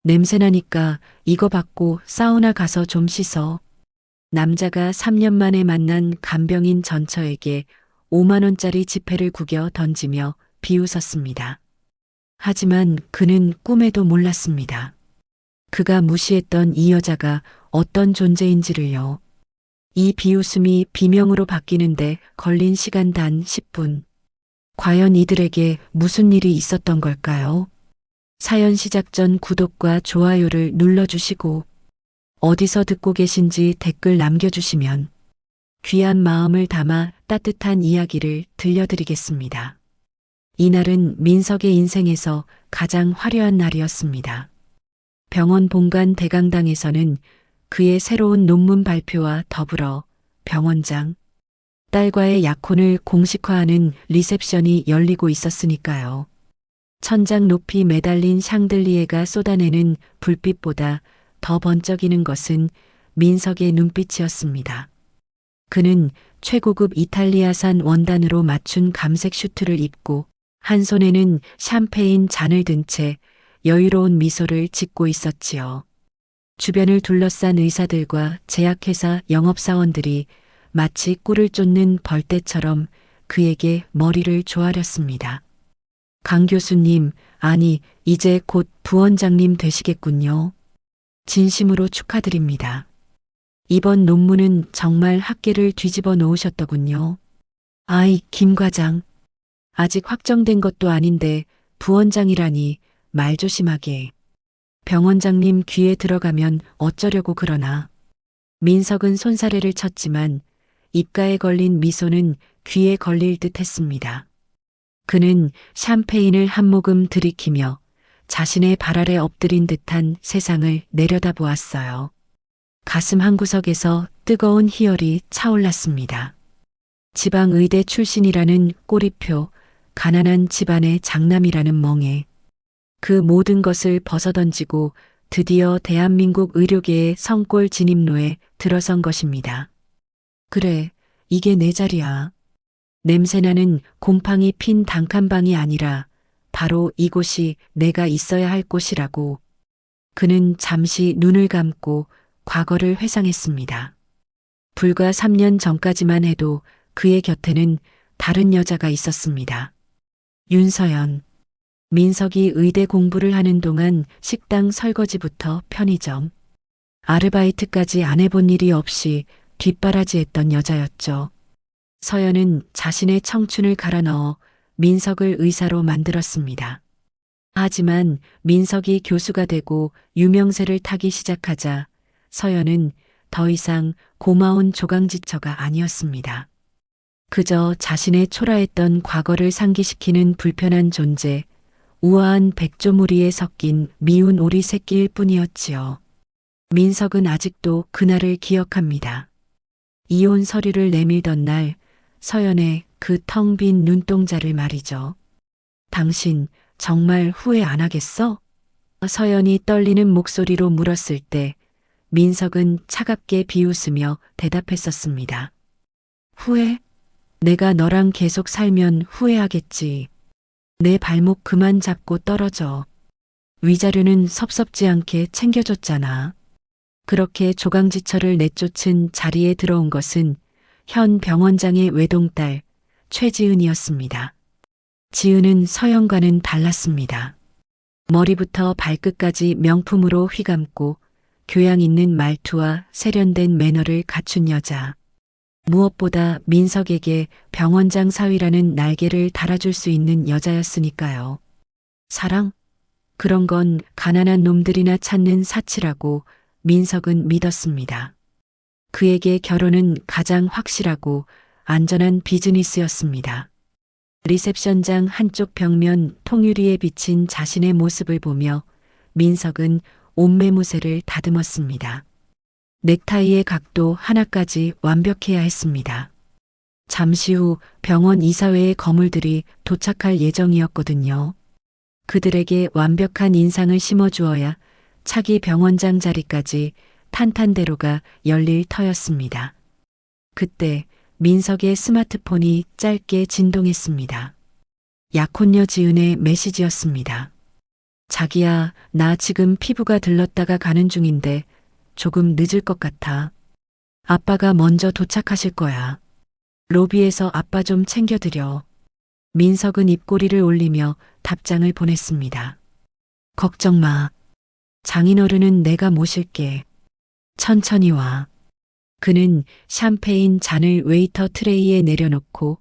냄새나니까 이거 받고 사우나 가서 좀 씻어. 남자가 3년 만에 만난 간병인 전처에게 5만 원짜리 지폐를 구겨 던지며 비웃었습니다. 하지만 그는 꿈에도 몰랐습니다. 그가 무시했던 이 여자가 어떤 존재인지를요. 이 비웃음이 비명으로 바뀌는데 걸린 시간 단 10분. 과연 이들에게 무슨 일이 있었던 걸까요? 사연 시작 전 구독과 좋아요를 눌러주시고 어디서 듣고 계신지 댓글 남겨주시면 귀한 마음을 담아 따뜻한 이야기를 들려드리겠습니다. 이날은 민석의 인생에서 가장 화려한 날이었습니다. 병원 본관 대강당에서는 그의 새로운 논문 발표와 더불어 병원장, 딸과의 약혼을 공식화하는 리셉션이 열리고 있었으니까요. 천장 높이 매달린 샹들리에가 쏟아내는 불빛보다 더 번쩍이는 것은 민석의 눈빛이었습니다. 그는 최고급 이탈리아산 원단으로 맞춘 감색 슈트를 입고 한 손에는 샴페인 잔을 든 채 여유로운 미소를 짓고 있었지요. 주변을 둘러싼 의사들과 제약회사 영업사원들이 마치 꿀을 쫓는 벌떼처럼 그에게 머리를 조아렸습니다. 강 교수님, 아니, 이제 곧 부원장님 되시겠군요. 진심으로 축하드립니다. 이번 논문은 정말 학계를 뒤집어 놓으셨더군요. 아이, 김 과장. 아직 확정된 것도 아닌데 부원장이라니 말 조심하게. 병원장님 귀에 들어가면 어쩌려고 그러나. 민석은 손사래를 쳤지만 입가에 걸린 미소는 귀에 걸릴 듯 했습니다. 그는 샴페인을 한 모금 들이키며 자신의 발 아래 엎드린 듯한 세상을 내려다보았어요. 가슴 한구석에서 뜨거운 희열이 차올랐습니다. 지방의대 출신이라는 꼬리표, 가난한 집안의 장남이라는 멍에 그 모든 것을 벗어던지고 드디어 대한민국 의료계의 성골 진입로에 들어선 것입니다. 그래, 이게 내 자리야. 냄새나는 곰팡이 핀 단칸방이 아니라 바로 이곳이 내가 있어야 할 곳이라고. 그는 잠시 눈을 감고 과거를 회상했습니다. 불과 3년 전까지만 해도 그의 곁에는 다른 여자가 있었습니다. 윤서연. 민석이 의대 공부를 하는 동안 식당 설거지부터 편의점, 아르바이트까지 안 해본 일이 없이 뒷바라지했던 여자였죠. 서연은 자신의 청춘을 갈아 넣어 민석을 의사로 만들었습니다. 하지만 민석이 교수가 되고 유명세를 타기 시작하자 서연은 더 이상 고마운 조강지처가 아니었습니다. 그저 자신의 초라했던 과거를 상기시키는 불편한 존재, 우아한 백조무리에 섞인 미운 오리 새끼일 뿐이었지요. 민석은 아직도 그날을 기억합니다. 이혼 서류를 내밀던 날 서연의 그 텅 빈 눈동자를 말이죠. 당신 정말 후회 안 하겠어? 서연이 떨리는 목소리로 물었을 때 민석은 차갑게 비웃으며 대답했었습니다. 후회? 내가 너랑 계속 살면 후회하겠지. 내 발목 그만 잡고 떨어져. 위자료는 섭섭지 않게 챙겨줬잖아. 그렇게 조강지처를 내쫓은 자리에 들어온 것은 현 병원장의 외동딸 최지은이었습니다. 지은은 서연과는 달랐습니다. 머리부터 발끝까지 명품으로 휘감고 교양 있는 말투와 세련된 매너를 갖춘 여자. 무엇보다 민석에게 병원장 사위라는 날개를 달아줄 수 있는 여자였으니까요. 사랑? 그런 건 가난한 놈들이나 찾는 사치라고 민석은 믿었습니다. 그에게 결혼은 가장 확실하고 안전한 비즈니스였습니다. 리셉션장 한쪽 벽면 통유리에 비친 자신의 모습을 보며 민석은 옷매무새를 다듬었습니다. 넥타이의 각도 하나까지 완벽해야 했습니다. 잠시 후 병원 이사회의 거물들이 도착할 예정이었거든요. 그들에게 완벽한 인상을 심어주어야 차기 병원장 자리까지 탄탄대로가 열릴 터였습니다. 그때 민석의 스마트폰이 짧게 진동했습니다. 약혼녀 지은의 메시지였습니다. 자기야, 나 지금 피부가 들렀다가 가는 중인데 조금 늦을 것 같아. 아빠가 먼저 도착하실 거야. 로비에서 아빠 좀 챙겨드려. 민석은 입꼬리를 올리며 답장을 보냈습니다. 걱정 마. 장인어른은 내가 모실게. 천천히 와. 그는 샴페인 잔을 웨이터 트레이에 내려놓고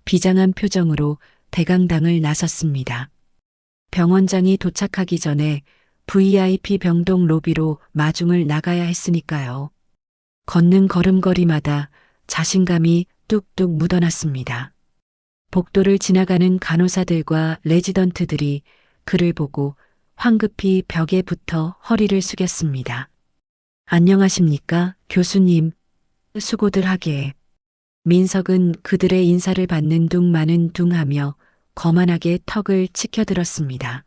비장한 표정으로 대강당을 나섰습니다. 병원장이 도착하기 전에 VIP 병동 로비로 마중을 나가야 했으니까요. 걷는 걸음걸이마다 자신감이 뚝뚝 묻어났습니다. 복도를 지나가는 간호사들과 레지던트들이 그를 보고 황급히 벽에 붙어 허리를 숙였습니다. 안녕하십니까, 교수님. 수고들 하게. 민석은 그들의 인사를 받는 둥마는 둥하며 거만하게 턱을 치켜들었습니다.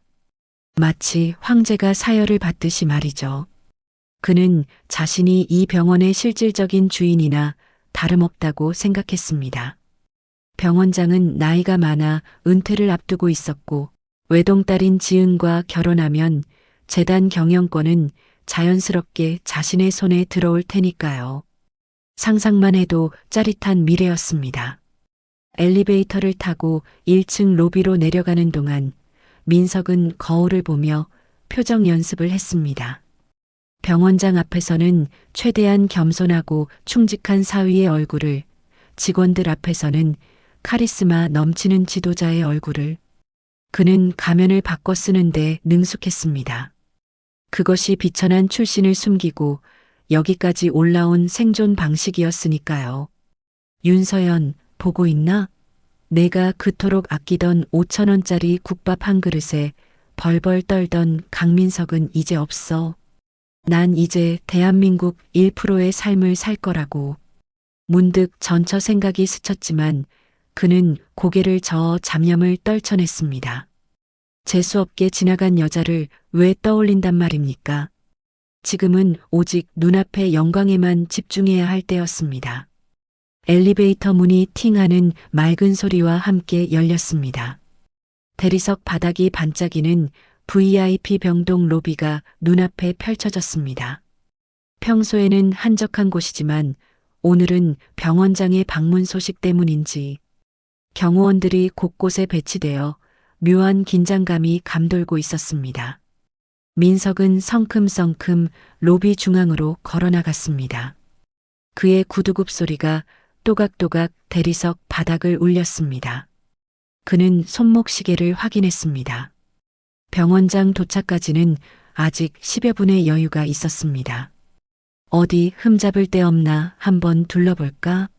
마치 황제가 사열을 받듯이 말이죠. 그는 자신이 이 병원의 실질적인 주인이나 다름없다고 생각했습니다. 병원장은 나이가 많아 은퇴를 앞두고 있었고 외동딸인 지은과 결혼하면 재단 경영권은 자연스럽게 자신의 손에 들어올 테니까요. 상상만 해도 짜릿한 미래였습니다. 엘리베이터를 타고 1층 로비로 내려가는 동안 민석은 거울을 보며 표정 연습을 했습니다. 병원장 앞에서는 최대한 겸손하고 충직한 사위의 얼굴을, 직원들 앞에서는 카리스마 넘치는 지도자의 얼굴을. 그는 가면을 바꿔 쓰는데 능숙했습니다. 그것이 비천한 출신을 숨기고 여기까지 올라온 생존 방식이었으니까요. 윤서연, 보고 있나? 내가 그토록 아끼던 5,000원짜리 국밥 한 그릇에 벌벌 떨던 강민석은 이제 없어. 난 이제 대한민국 1%의 삶을 살 거라고. 문득 전처 생각이 스쳤지만 그는 고개를 저어 잡념을 떨쳐냈습니다. 재수없게 지나간 여자를 왜 떠올린단 말입니까? 지금은 오직 눈앞의 영광에만 집중해야 할 때였습니다. 엘리베이터 문이 팅하는 맑은 소리와 함께 열렸습니다. 대리석 바닥이 반짝이는 VIP 병동 로비가 눈앞에 펼쳐졌습니다. 평소에는 한적한 곳이지만 오늘은 병원장의 방문 소식 때문인지 경호원들이 곳곳에 배치되어 묘한 긴장감이 감돌고 있었습니다. 민석은 성큼성큼 로비 중앙으로 걸어나갔습니다. 그의 구두굽 소리가 또각또각 대리석 바닥을 울렸습니다. 그는 손목시계를 확인했습니다. 병원장 도착까지는 아직 10여 분의 여유가 있었습니다. 어디 흠잡을 데 없나 한번 둘러볼까?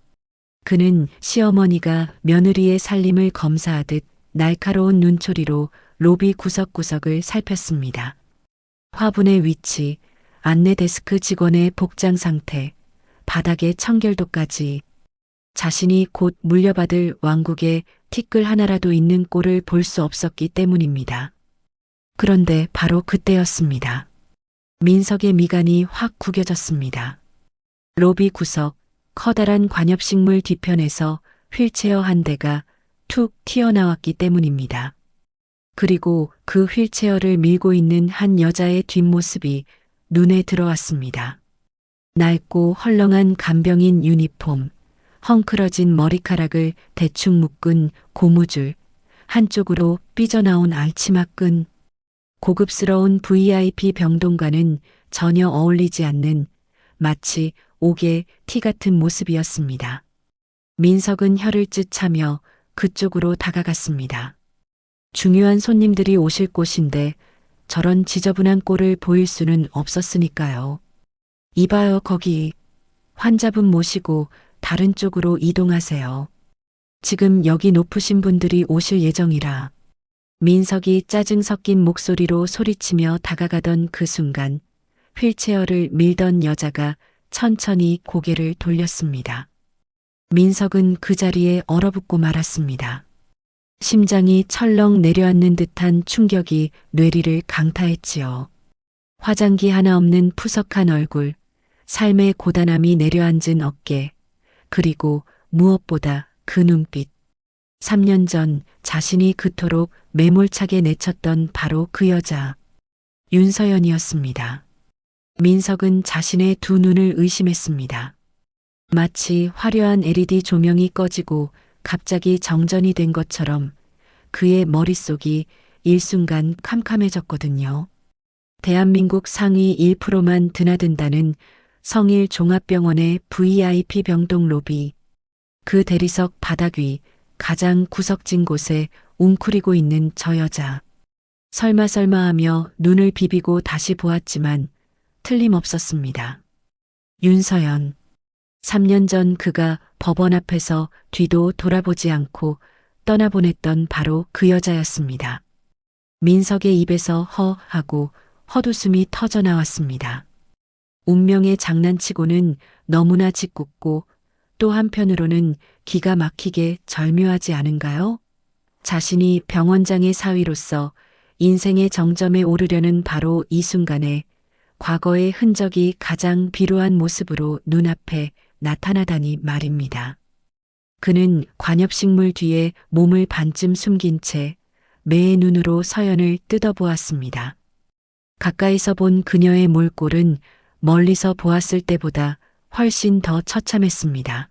그는 시어머니가 며느리의 살림을 검사하듯 날카로운 눈초리로 로비 구석구석을 살폈습니다. 화분의 위치, 안내 데스크 직원의 복장 상태, 바닥의 청결도까지 자신이 곧 물려받을 왕국에 티끌 하나라도 있는 꼴을 볼 수 없었기 때문입니다. 그런데 바로 그때였습니다. 민석의 미간이 확 구겨졌습니다. 로비 구석, 커다란 관엽식물 뒤편에서 휠체어 한 대가 툭 튀어나왔기 때문입니다. 그리고 그 휠체어를 밀고 있는 한 여자의 뒷모습이 눈에 들어왔습니다. 낡고 헐렁한 간병인 유니폼, 헝클어진 머리카락을 대충 묶은 고무줄, 한쪽으로 삐져나온 알치마끈, 고급스러운 VIP 병동과는 전혀 어울리지 않는 마치 옥의 티 같은 모습이었습니다. 민석은 혀를 쯧 차며 그쪽으로 다가갔습니다. 중요한 손님들이 오실 곳인데 저런 지저분한 꼴을 보일 수는 없었으니까요. 이봐요, 거기. 환자분 모시고 다른 쪽으로 이동하세요. 지금 여기 높으신 분들이 오실 예정이라. 민석이 짜증 섞인 목소리로 소리치며 다가가던 그 순간 휠체어를 밀던 여자가 천천히 고개를 돌렸습니다. 민석은 그 자리에 얼어붙고 말았습니다. 심장이 철렁 내려앉는 듯한 충격이 뇌리를 강타했지요. 화장기 하나 없는 푸석한 얼굴, 삶의 고단함이 내려앉은 어깨, 그리고 무엇보다 그 눈빛. 3년 전 자신이 그토록 매몰차게 내쳤던 바로 그 여자. 윤서연이었습니다. 민석은 자신의 두 눈을 의심했습니다. 마치 화려한 LED 조명이 꺼지고 갑자기 정전이 된 것처럼 그의 머릿속이 일순간 캄캄해졌거든요. 대한민국 상위 1%만 드나든다는 성일 종합병원의 VIP 병동 로비. 그 대리석 바닥 위 가장 구석진 곳에 웅크리고 있는 저 여자. 설마 하며 눈을 비비고 다시 보았지만 틀림없었습니다. 윤서연. 3년 전 그가 법원 앞에서 뒤도 돌아보지 않고 떠나보냈던 바로 그 여자였습니다. 민석의 입에서 허 하고 헛웃음이 터져 나왔습니다. 운명의 장난치고는 너무나 짓궂고 또 한편으로는 기가 막히게 절묘하지 않은가요? 자신이 병원장의 사위로서 인생의 정점에 오르려는 바로 이 순간에 과거의 흔적이 가장 비루한 모습으로 눈앞에 나타나다니 말입니다. 그는 관엽식물 뒤에 몸을 반쯤 숨긴 채 매의 눈으로 서연을 뜯어보았습니다. 가까이서 본 그녀의 몰골은 멀리서 보았을 때보다 훨씬 더 처참했습니다.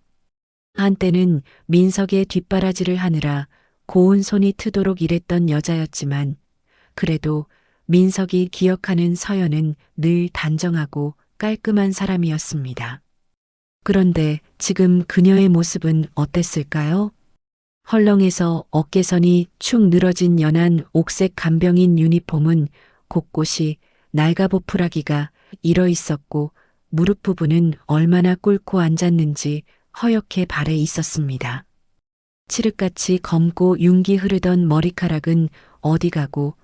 한때는 민석의 뒷바라지를 하느라 고운 손이 트도록 일했던 여자였지만 그래도 민석이 기억하는 서연은 늘 단정하고 깔끔한 사람이었습니다. 그런데 지금 그녀의 모습은 어땠을까요? 헐렁해서 어깨선이 축 늘어진 연한 옥색 간병인 유니폼은 곳곳이 날가보풀하기가 일어 있었고 무릎 부분은 얼마나 꿇고 앉았는지 허옇게 발해 있었습니다. 칠흑같이 검고 윤기 흐르던 머리카락은 어디 가고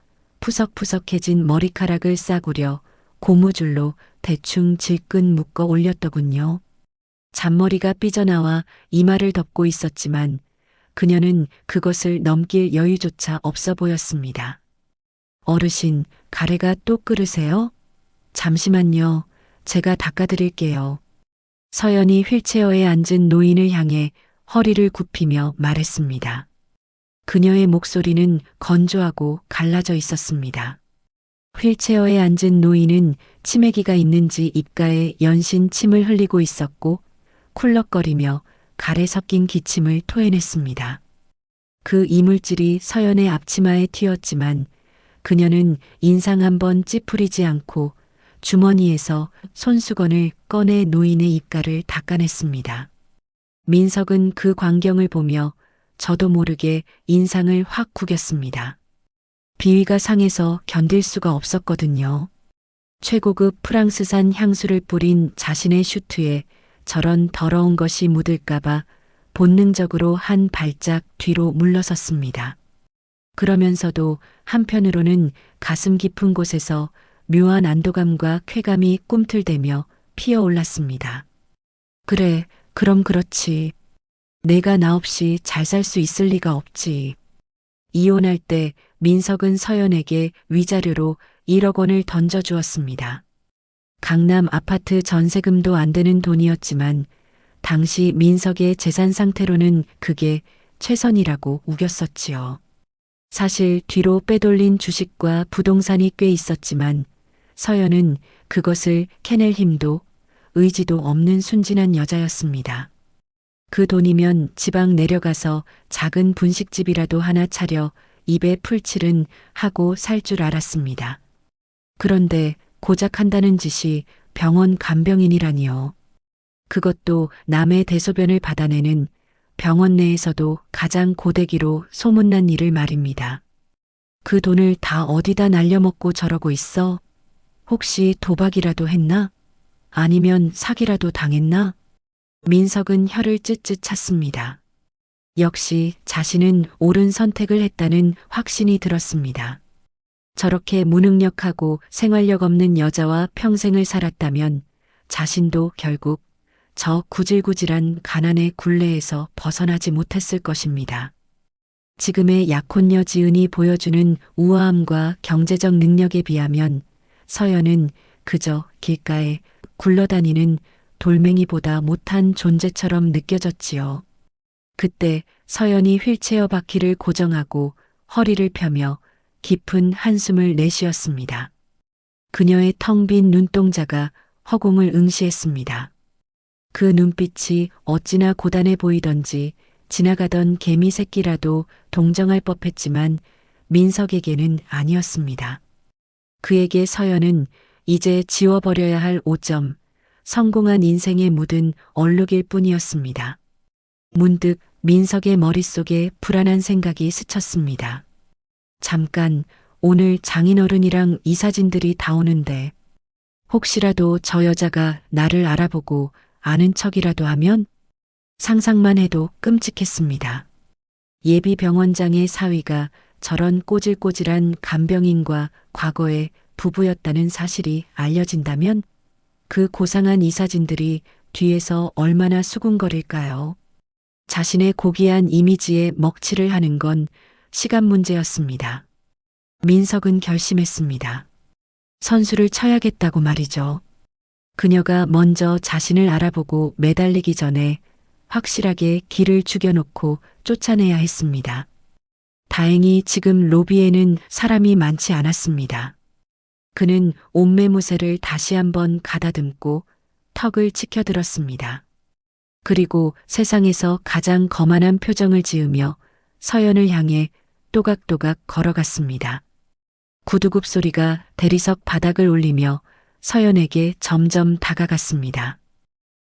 푸석푸석해진 머리카락을 싸구려 고무줄로 대충 질끈 묶어 올렸더군요. 잔머리가 삐져나와 이마를 덮고 있었지만 그녀는 그것을 넘길 여유조차 없어 보였습니다. 어르신, 가래가 또 끓으세요? 잠시만요. 제가 닦아드릴게요. 서연이 휠체어에 앉은 노인을 향해 허리를 굽히며 말했습니다. 그녀의 목소리는 건조하고 갈라져 있었습니다. 휠체어에 앉은 노인은 치매기가 있는지 입가에 연신 침을 흘리고 있었고 쿨럭거리며 가래 섞인 기침을 토해냈습니다. 그 이물질이 서연의 앞치마에 튀었지만 그녀는 인상 한번 찌푸리지 않고 주머니에서 손수건을 꺼내 노인의 입가를 닦아냈습니다. 민석은 그 광경을 보며 저도 모르게 인상을 확 구겼습니다. 비위가 상해서 견딜 수가 없었거든요. 최고급 프랑스산 향수를 뿌린 자신의 슈트에 저런 더러운 것이 묻을까봐 본능적으로 한 발짝 뒤로 물러섰습니다. 그러면서도 한편으로는 가슴 깊은 곳에서 묘한 안도감과 쾌감이 꿈틀대며 피어올랐습니다. 그래, 그럼 그렇지. 내가 나 없이 잘 살 수 있을 리가 없지. 이혼할 때 민석은 서연에게 위자료로 1억 원을 던져주었습니다. 강남 아파트 전세금도 안 되는 돈이었지만 당시 민석의 재산 상태로는 그게 최선이라고 우겼었지요. 사실 뒤로 빼돌린 주식과 부동산이 꽤 있었지만 서연은 그것을 캐낼 힘도 의지도 없는 순진한 여자였습니다. 그 돈이면 지방 내려가서 작은 분식집이라도 하나 차려 입에 풀칠은 하고 살 줄 알았습니다. 그런데 고작 한다는 짓이 병원 간병인이라니요. 그것도 남의 대소변을 받아내는 병원 내에서도 가장 고데기로 소문난 일을 말입니다. 그 돈을 다 어디다 날려먹고 저러고 있어? 혹시 도박이라도 했나? 아니면 사기라도 당했나? 민석은 혀를 찢찢 찼습니다. 역시 자신은 옳은 선택을 했다는 확신이 들었습니다. 저렇게 무능력하고 생활력 없는 여자와 평생을 살았다면 자신도 결국 저 구질구질한 가난의 굴레에서 벗어나지 못했을 것입니다. 지금의 약혼녀 지은이 보여주는 우아함과 경제적 능력에 비하면 서연은 그저 길가에 굴러다니는 돌멩이보다 못한 존재처럼 느껴졌지요. 그때 서연이 휠체어 바퀴를 고정하고 허리를 펴며 깊은 한숨을 내쉬었습니다. 그녀의 텅 빈 눈동자가 허공을 응시했습니다. 그 눈빛이 어찌나 고단해 보이던지 지나가던 개미 새끼라도 동정할 법했지만 민석에게는 아니었습니다. 그에게 서연은 이제 지워버려야 할 오점, 성공한 인생에 묻은 얼룩일 뿐이었습니다. 문득 민석의 머릿속에 불안한 생각이 스쳤습니다. 잠깐, 오늘 장인어른이랑 이사진들이 다 오는데 혹시라도 저 여자가 나를 알아보고 아는 척이라도 하면? 상상만 해도 끔찍했습니다. 예비 병원장의 사위가 저런 꼬질꼬질한 간병인과 과거에 부부였다는 사실이 알려진다면 그 고상한 이사진들이 뒤에서 얼마나 수군거릴까요? 자신의 고귀한 이미지에 먹칠을 하는 건 시간 문제였습니다. 민석은 결심했습니다. 선수를 쳐야겠다고 말이죠. 그녀가 먼저 자신을 알아보고 매달리기 전에 확실하게 길을 죽여놓고 쫓아내야 했습니다. 다행히 지금 로비에는 사람이 많지 않았습니다. 그는 옷매무새를 다시 한번 가다듬고 턱을 치켜들었습니다. 그리고 세상에서 가장 거만한 표정을 지으며 서연을 향해 또각또각 걸어갔습니다. 구두굽 소리가 대리석 바닥을 울리며 서연에게 점점 다가갔습니다.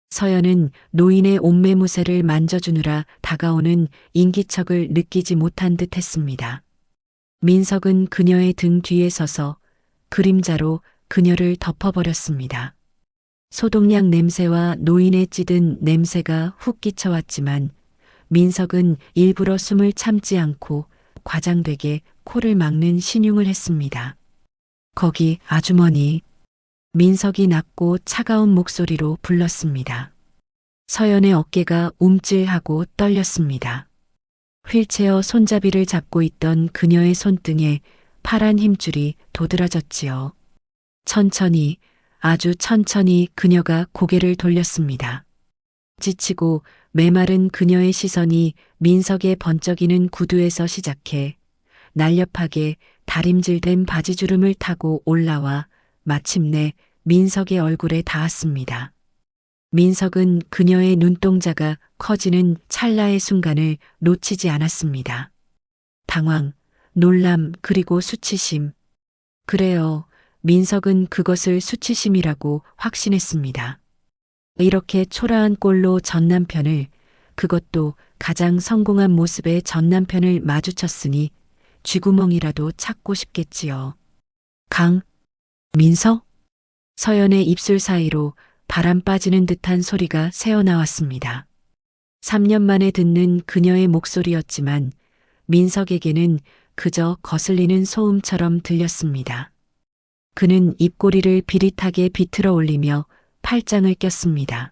서연은 노인의 옷매무새를 만져주느라 다가오는 인기척을 느끼지 못한 듯 했습니다. 민석은 그녀의 등 뒤에 서서 그림자로 그녀를 덮어버렸습니다. 소독약 냄새와 노인의 찌든 냄새가 훅 끼쳐왔지만 민석은 일부러 숨을 참지 않고 과장되게 코를 막는 신용을 했습니다. 거기 아주머니. 민석이 낮고 차가운 목소리로 불렀습니다. 서연의 어깨가 움찔하고 떨렸습니다. 휠체어 손잡이를 잡고 있던 그녀의 손등에 파란 힘줄이 도드라졌지요. 천천히, 아주 천천히 그녀가 고개를 돌렸습니다. 지치고 메마른 그녀의 시선이 민석의 번쩍이는 구두에서 시작해 날렵하게 다림질된 바지주름을 타고 올라와 마침내 민석의 얼굴에 닿았습니다. 민석은 그녀의 눈동자가 커지는 찰나의 순간을 놓치지 않았습니다. 당황, 놀람, 그리고 수치심. 그래요. 민석은 그것을 수치심이라고 확신했습니다. 이렇게 초라한 꼴로 전 남편을, 그것도 가장 성공한 모습의 전 남편을 마주쳤으니 쥐구멍이라도 찾고 싶겠지요. 민석? 서연의 입술 사이로 바람 빠지는 듯한 소리가 새어나왔습니다. 3년 만에 듣는 그녀의 목소리였지만 민석에게는 그저 거슬리는 소음처럼 들렸습니다. 그는 입꼬리를 비릿하게 비틀어 올리며 팔짱을 꼈습니다.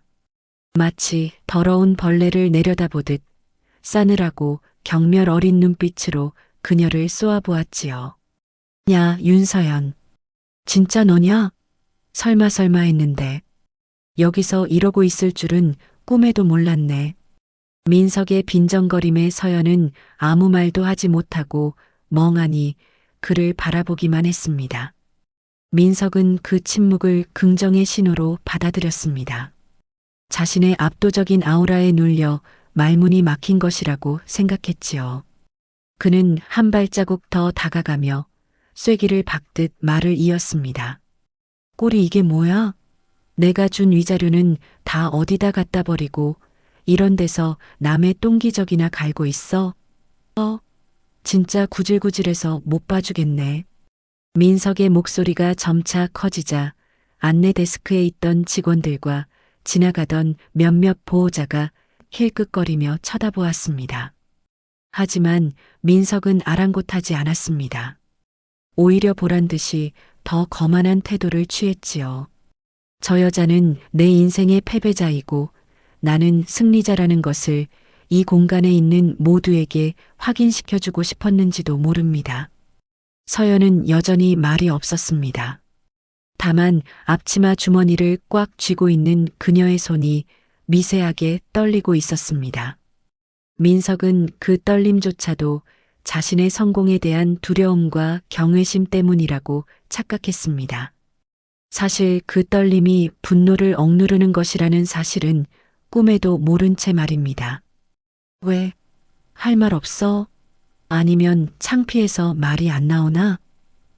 마치 더러운 벌레를 내려다보듯 싸늘하고 경멸 어린 눈빛으로 그녀를 쏘아보았지요. 야, 윤서연. 진짜 너냐? 설마 했는데 여기서 이러고 있을 줄은 꿈에도 몰랐네. 민석의 빈정거림에 서연은 아무 말도 하지 못하고 멍하니 그를 바라보기만 했습니다. 민석은 그 침묵을 긍정의 신호로 받아들였습니다. 자신의 압도적인 아우라에 눌려 말문이 막힌 것이라고 생각했지요. 그는 한 발자국 더 다가가며 쐐기를 박듯 말을 이었습니다. 꼴이 이게 뭐야? 내가 준 위자료는 다 어디다 갖다 버리고 이런 데서 남의 똥기저귀나 갈고 있어? 진짜 구질구질해서 못 봐주겠네. 민석의 목소리가 점차 커지자 안내 데스크에 있던 직원들과 지나가던 몇몇 보호자가 힐끗거리며 쳐다보았습니다. 하지만 민석은 아랑곳하지 않았습니다. 오히려 보란 듯이 더 거만한 태도를 취했지요. 저 여자는 내 인생의 패배자이고 나는 승리자라는 것을 이 공간에 있는 모두에게 확인시켜주고 싶었는지도 모릅니다. 서연은 여전히 말이 없었습니다. 다만 앞치마 주머니를 꽉 쥐고 있는 그녀의 손이 미세하게 떨리고 있었습니다. 민석은 그 떨림조차도 자신의 성공에 대한 두려움과 경외심 때문이라고 착각했습니다. 사실 그 떨림이 분노를 억누르는 것이라는 사실은 꿈에도 모른 채 말입니다. 왜? 할 말 없어? 아니면 창피해서 말이 안 나오나?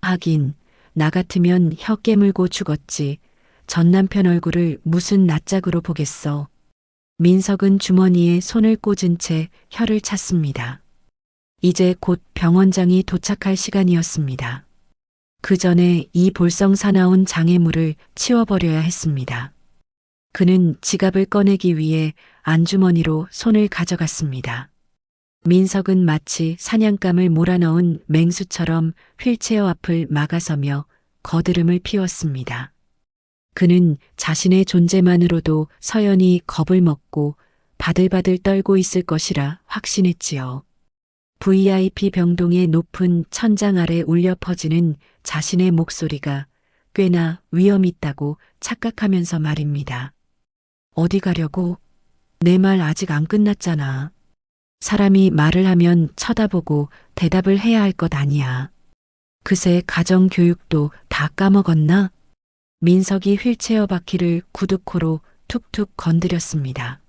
하긴, 나 같으면 혀 깨물고 죽었지. 전 남편 얼굴을 무슨 낯짝으로 보겠어. 민석은 주머니에 손을 꽂은 채 혀를 찼습니다. 이제 곧 병원장이 도착할 시간이었습니다. 그 전에 이 볼성 사나운 장애물을 치워버려야 했습니다. 그는 지갑을 꺼내기 위해 안주머니로 손을 가져갔습니다. 민석은 마치 사냥감을 몰아넣은 맹수처럼 휠체어 앞을 막아서며 거드름을 피웠습니다. 그는 자신의 존재만으로도 서연이 겁을 먹고 바들바들 떨고 있을 것이라 확신했지요. VIP 병동의 높은 천장 아래 울려 퍼지는 자신의 목소리가 꽤나 위험 있다고 착각하면서 말입니다. 어디 가려고? 내 말 아직 안 끝났잖아. 사람이 말을 하면 쳐다보고 대답을 해야 할 것 아니야. 그새 가정교육도 다 까먹었나? 민석이 휠체어 바퀴를 구두코로 툭툭 건드렸습니다.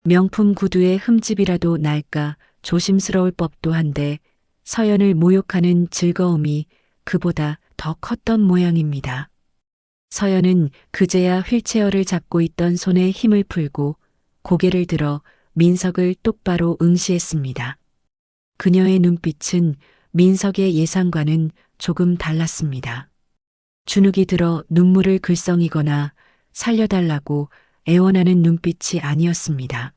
명품 구두의 흠집이라도 날까 조심스러울 법도 한데 서연을 모욕하는 즐거움이 그보다 더 컸던 모양입니다. 서연은 그제야 휠체어를 잡고 있던 손에 힘을 풀고 고개를 들어 민석을 똑바로 응시했습니다. 그녀의 눈빛은 민석의 예상과는 조금 달랐습니다. 주눅이 들어 눈물을 글썽이거나 살려달라고 애원하는 눈빛이 아니었습니다.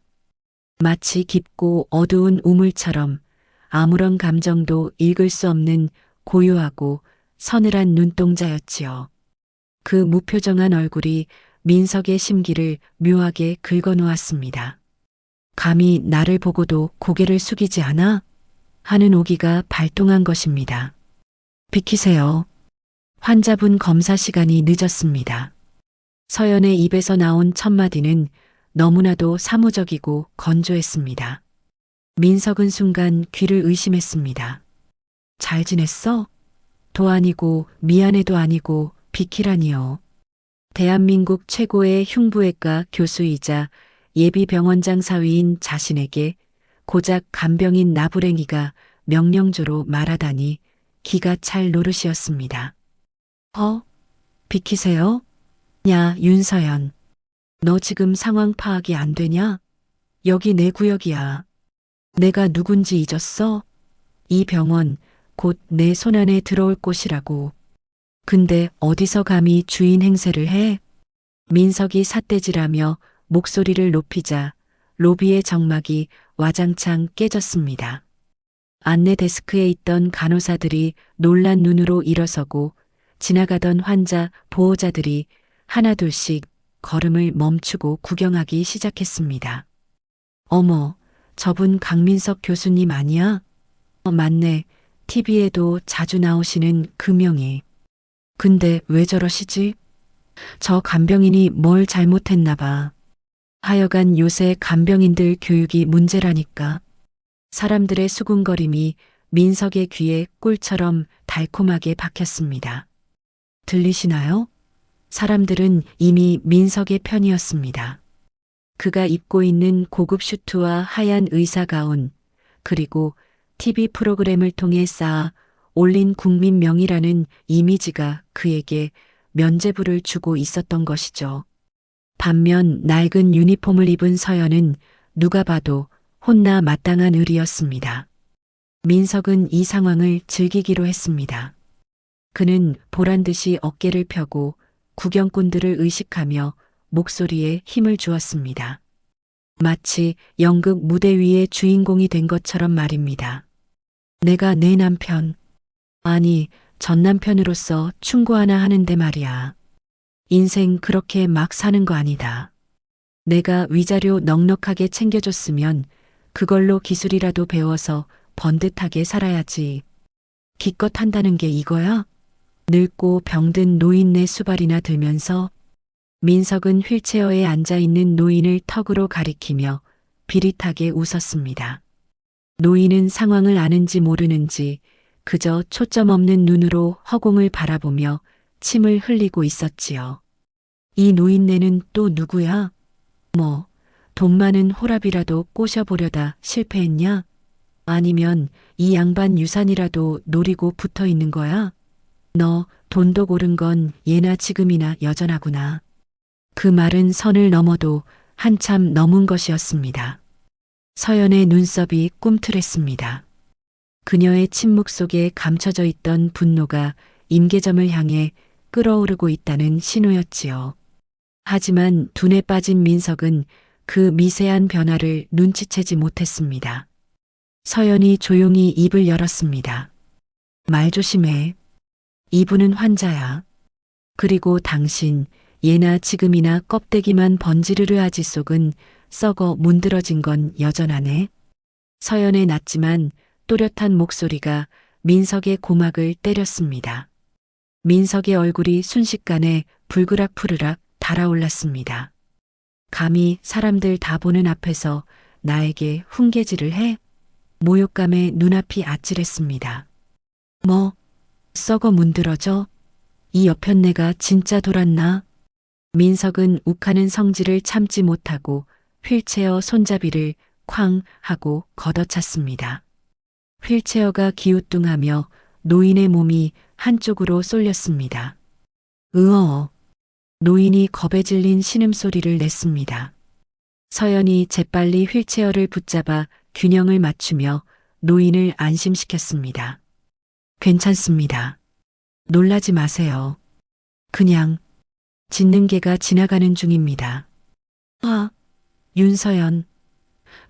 마치 깊고 어두운 우물처럼 아무런 감정도 읽을 수 없는 고요하고 서늘한 눈동자였지요. 그 무표정한 얼굴이 민석의 심기를 묘하게 긁어놓았습니다. 감히 나를 보고도 고개를 숙이지 않아? 하는 오기가 발동한 것입니다. 비키세요. 환자분 검사 시간이 늦었습니다. 서연의 입에서 나온 첫마디는 너무나도 사무적이고 건조했습니다. 민석은 순간 귀를 의심했습니다. 잘 지냈어? 도 아니고 미안해도 아니고 비키라니요. 대한민국 최고의 흉부외과 교수이자 예비 병원장 사위인 자신에게 고작 간병인 나부랭이가 명령조로 말하다니 기가 찰 노릇이었습니다. 비키세요? 야, 윤서연. 너 지금 상황 파악이 안 되냐? 여기 내 구역이야. 내가 누군지 잊었어? 이 병원 곧 내 손안에 들어올 곳이라고. 근데 어디서 감히 주인 행세를 해? 민석이 삿대질하며 목소리를 높이자 로비의 정막이 와장창 깨졌습니다. 안내 데스크에 있던 간호사들이 놀란 눈으로 일어서고 지나가던 환자 보호자들이 하나둘씩 걸음을 멈추고 구경하기 시작했습니다. 어머, 저분 강민석 교수님 아니야? 맞네. TV에도 자주 나오시는 금명이. 근데 왜 저러시지? 저 간병인이 뭘 잘못했나 봐. 하여간 요새 간병인들 교육이 문제라니까. 사람들의 수군거림이 민석의 귀에 꿀처럼 달콤하게 박혔습니다. 들리시나요? 사람들은 이미 민석의 편이었습니다. 그가 입고 있는 고급 슈트와 하얀 의사 가운, 그리고 TV 프로그램을 통해 쌓아 올린 국민명이라는 이미지가 그에게 면죄부를 주고 있었던 것이죠. 반면 낡은 유니폼을 입은 서연은 누가 봐도 혼나 마땅한 의리였습니다. 민석은 이 상황을 즐기기로 했습니다. 그는 보란듯이 어깨를 펴고 구경꾼들을 의식하며 목소리에 힘을 주었습니다. 마치 연극 무대 위의 주인공이 된 것처럼 말입니다. 내가 내 남편, 아니 전 남편으로서 충고 하나 하는데 말이야. 인생 그렇게 막 사는 거 아니다. 내가 위자료 넉넉하게 챙겨줬으면 그걸로 기술이라도 배워서 번듯하게 살아야지. 기껏 한다는 게 이거야? 늙고 병든 노인네 수발이나 들면서 민석은 휠체어에 앉아있는 노인을 턱으로 가리키며 비릿하게 웃었습니다. 노인은 상황을 아는지 모르는지 그저 초점 없는 눈으로 허공을 바라보며 침을 흘리고 있었지요. 이 노인네는 또 누구야? 뭐, 돈 많은 호랍이라도 꼬셔보려다 실패했냐? 아니면 이 양반 유산이라도 노리고 붙어 있는 거야? 너 돈도 고른 건 예나 지금이나 여전하구나. 그 말은 선을 넘어도 한참 넘은 것이었습니다. 서연의 눈썹이 꿈틀했습니다. 그녀의 침묵 속에 감춰져 있던 분노가 임계점을 향해 끓어오르고 있다는 신호였지요. 하지만 둔에 빠진 민석은 그 미세한 변화를 눈치채지 못했습니다. 서연이 조용히 입을 열었습니다. 말 조심해. 이분은 환자야. 그리고 당신 예나 지금이나 껍데기만 번지르르 아지 속은 썩어 문드러진 건 여전하네. 서연의 낮지만 또렷한 목소리가 민석의 고막을 때렸습니다. 민석의 얼굴이 순식간에 불그락푸르락 달아올랐습니다. 감히 사람들 다 보는 앞에서 나에게 훈계질을 해? 모욕감에 눈앞이 아찔했습니다. 뭐, 썩어 문드러져? 이 여편네가 진짜 돌았나? 민석은 욱하는 성질을 참지 못하고 휠체어 손잡이를 쾅 하고 걷어찼습니다. 휠체어가 기우뚱하며 노인의 몸이 한쪽으로 쏠렸습니다. 으어. 노인이 겁에 질린 신음소리를 냈습니다. 서연이 재빨리 휠체어를 붙잡아 균형을 맞추며 노인을 안심시켰습니다. 괜찮습니다. 놀라지 마세요. 그냥 짖는 개가 지나가는 중입니다. 아, 윤서연.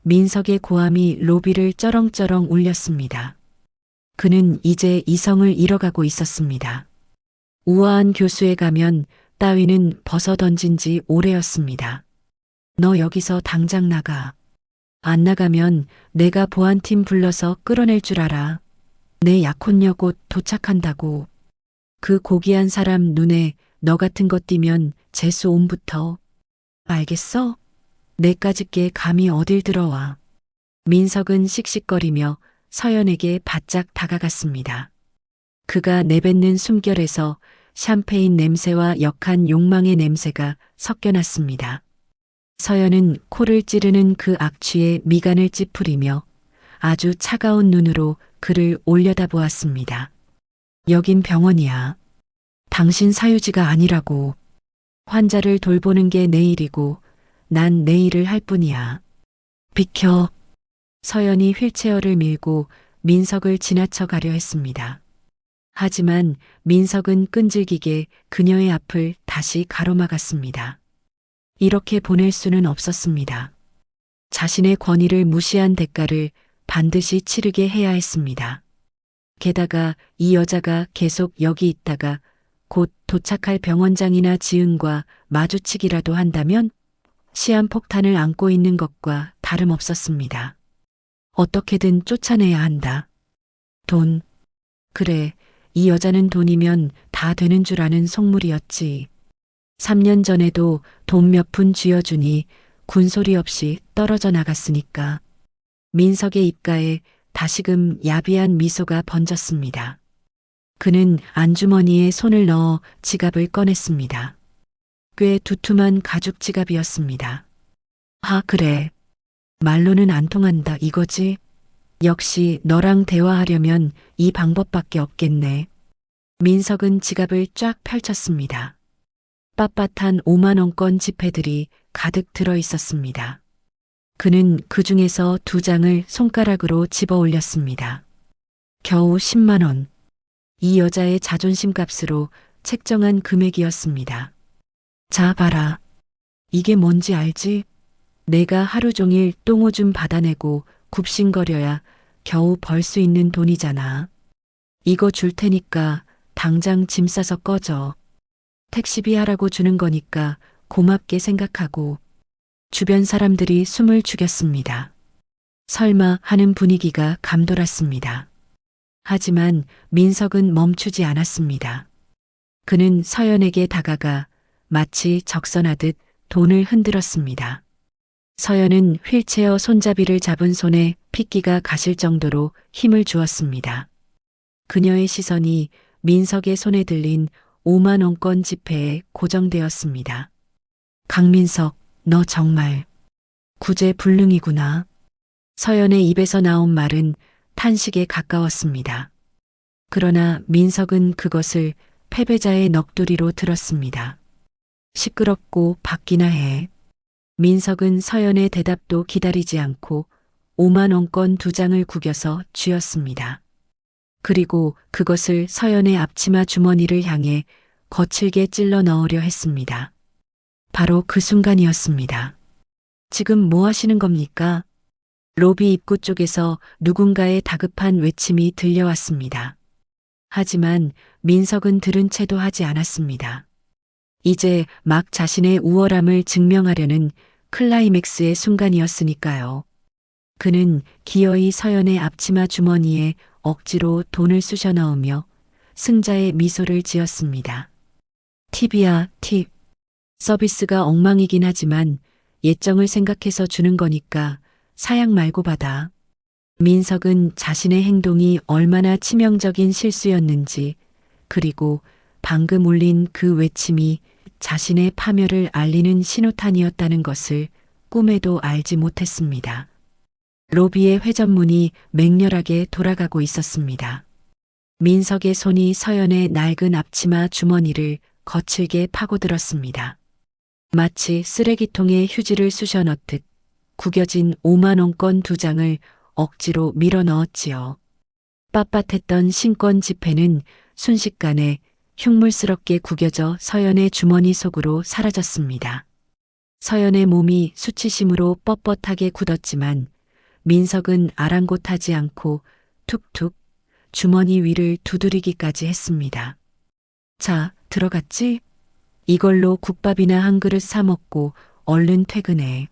민석의 고함이 로비를 쩌렁쩌렁 울렸습니다. 그는 이제 이성을 잃어가고 있었습니다. 우아한 교수에 가면 따위는 벗어던진 지 오래였습니다. 너 여기서 당장 나가. 안 나가면 내가 보안팀 불러서 끌어낼 줄 알아. 내 약혼녀 곧 도착한다고. 그 고귀한 사람 눈에 너 같은 것 띄면 재수 옴부터. 알겠어? 내까짓 게 감히 어딜 들어와. 민석은 씩씩거리며 서연에게 바짝 다가갔습니다. 그가 내뱉는 숨결에서 샴페인 냄새와 역한 욕망의 냄새가 섞여났습니다. 서연은 코를 찌르는 그 악취에 미간을 찌푸리며 아주 차가운 눈으로 그를 올려다보았습니다. 여긴 병원이야. 당신 사유지가 아니라고. 환자를 돌보는 게 내 일이고 난 내 일을 할 뿐이야. 비켜. 서연이 휠체어를 밀고 민석을 지나쳐 가려 했습니다. 하지만 민석은 끈질기게 그녀의 앞을 다시 가로막았습니다. 이렇게 보낼 수는 없었습니다. 자신의 권위를 무시한 대가를 반드시 치르게 해야 했습니다. 게다가 이 여자가 계속 여기 있다가 곧 도착할 병원장이나 지은과 마주치기라도 한다면 시한폭탄을 안고 있는 것과 다름없었습니다. 어떻게든 쫓아내야 한다. 돈. 그래, 이 여자는 돈이면 다 되는 줄 아는 속물이었지. 3년 전에도 돈 몇 푼 쥐어주니 군소리 없이 떨어져 나갔으니까. 민석의 입가에 다시금 야비한 미소가 번졌습니다. 그는 안주머니에 손을 넣어 지갑을 꺼냈습니다. 꽤 두툼한 가죽 지갑이었습니다. 아, 그래. 말로는 안 통한다 이거지? 역시 너랑 대화하려면 이 방법밖에 없겠네. 민석은 지갑을 쫙 펼쳤습니다. 빳빳한 5만 원권 지폐들이 가득 들어 있었습니다. 그는 그 중에서 2장을 손가락으로 집어 올렸습니다. 겨우 10만 원. 이 여자의 자존심 값으로 책정한 금액이었습니다. 자, 봐라. 이게 뭔지 알지? 내가 하루 종일 똥오줌 받아내고 굽신거려야 겨우 벌 수 있는 돈이잖아. 이거 줄 테니까 당장 짐 싸서 꺼져. 택시비 하라고 주는 거니까 고맙게 생각하고. 주변 사람들이 숨을 죽였습니다. 설마 하는 분위기가 감돌았습니다. 하지만 민석은 멈추지 않았습니다. 그는 서연에게 다가가 마치 적선하듯 돈을 흔들었습니다. 서연은 휠체어 손잡이를 잡은 손에 핏기가 가실 정도로 힘을 주었습니다. 그녀의 시선이 민석의 손에 들린 5만 원권 지폐에 고정되었습니다. 강민석, 너 정말 구제불능이구나. 서연의 입에서 나온 말은 탄식에 가까웠습니다. 그러나 민석은 그것을 패배자의 넋두리로 들었습니다. 시끄럽고 받기나 해. 민석은 서연의 대답도 기다리지 않고 5만 원권 2장을 구겨서 쥐었습니다. 그리고 그것을 서연의 앞치마 주머니를 향해 거칠게 찔러 넣으려 했습니다. 바로 그 순간이었습니다. 지금 뭐 하시는 겁니까? 로비 입구 쪽에서 누군가의 다급한 외침이 들려왔습니다. 하지만 민석은 들은 채도 하지 않았습니다. 이제 막 자신의 우월함을 증명하려는 클라이맥스의 순간이었으니까요. 그는 기어이 서연의 앞치마 주머니에 억지로 돈을 쑤셔 넣으며 승자의 미소를 지었습니다. 팁이야, 팁. 서비스가 엉망이긴 하지만 예정을 생각해서 주는 거니까 사양 말고 받아. 민석은 자신의 행동이 얼마나 치명적인 실수였는지, 그리고 방금 울린 그 외침이 자신의 파멸을 알리는 신호탄이었다는 것을 꿈에도 알지 못했습니다. 로비의 회전문이 맹렬하게 돌아가고 있었습니다. 민석의 손이 서연의 낡은 앞치마 주머니를 거칠게 파고들었습니다. 마치 쓰레기통에 휴지를 쑤셔 넣듯 구겨진 5만 원권 2장을 억지로 밀어 넣었지요. 빳빳했던 신권 지폐는 순식간에 흉물스럽게 구겨져 서연의 주머니 속으로 사라졌습니다. 서연의 몸이 수치심으로 뻣뻣하게 굳었지만 민석은 아랑곳하지 않고 툭툭 주머니 위를 두드리기까지 했습니다. 자, 들어갔지? 이걸로 국밥이나 한 그릇 사 먹고 얼른 퇴근해.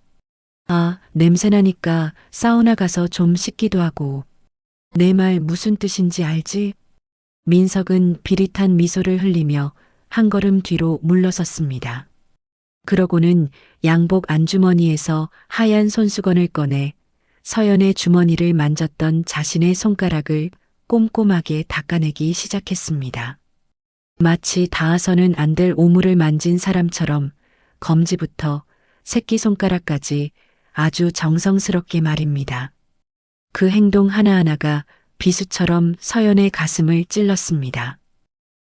아, 냄새나니까 사우나 가서 좀 씻기도 하고. 내 말 무슨 뜻인지 알지? 민석은 비릿한 미소를 흘리며 한 걸음 뒤로 물러섰습니다. 그러고는 양복 안주머니에서 하얀 손수건을 꺼내 서연의 주머니를 만졌던 자신의 손가락을 꼼꼼하게 닦아내기 시작했습니다. 마치 닿아서는 안 될 오물을 만진 사람처럼 검지부터 새끼손가락까지 아주 정성스럽게 말입니다. 그 행동 하나하나가 비수처럼 서연의 가슴을 찔렀습니다.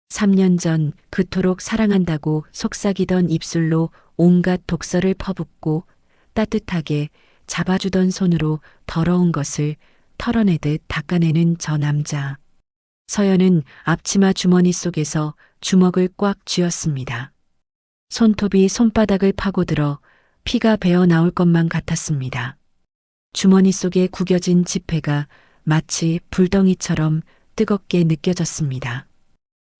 3년 전 그토록 사랑한다고 속삭이던 입술로 온갖 독서를 퍼붓고 따뜻하게 잡아주던 손으로 더러운 것을 털어내듯 닦아내는 저 남자. 서연은 앞치마 주머니 속에서 주먹을 꽉 쥐었습니다. 손톱이 손바닥을 파고들어 피가 배어 나올 것만 같았습니다. 주머니 속에 구겨진 지폐가 마치 불덩이처럼 뜨겁게 느껴졌습니다.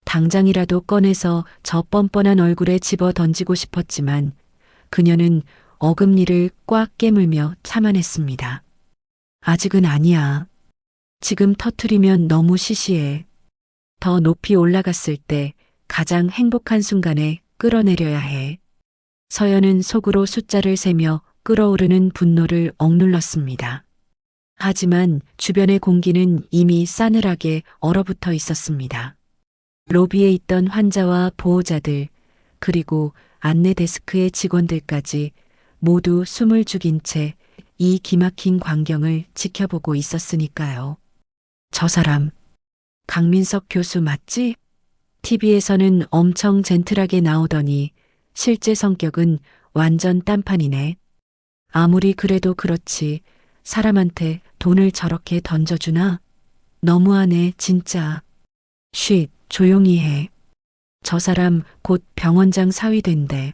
당장이라도 꺼내서 저 뻔뻔한 얼굴에 집어 던지고 싶었지만 그녀는 어금니를 꽉 깨물며 참아냈습니다. 아직은 아니야. 지금 터트리면 너무 시시해. 더 높이 올라갔을 때 가장 행복한 순간에 끌어내려야 해. 서연은 속으로 숫자를 세며 끓어오르는 분노를 억눌렀습니다. 하지만 주변의 공기는 이미 싸늘하게 얼어붙어 있었습니다. 로비에 있던 환자와 보호자들, 그리고 안내 데스크의 직원들까지 모두 숨을 죽인 채 이 기막힌 광경을 지켜보고 있었으니까요. 저 사람, 강민석 교수 맞지? TV에서는 엄청 젠틀하게 나오더니 실제 성격은 완전 딴판이네. 아무리 그래도 그렇지 사람한테 돈을 저렇게 던져주나? 너무하네 진짜. 쉿, 조용히 해. 저 사람 곧 병원장 사위 된대.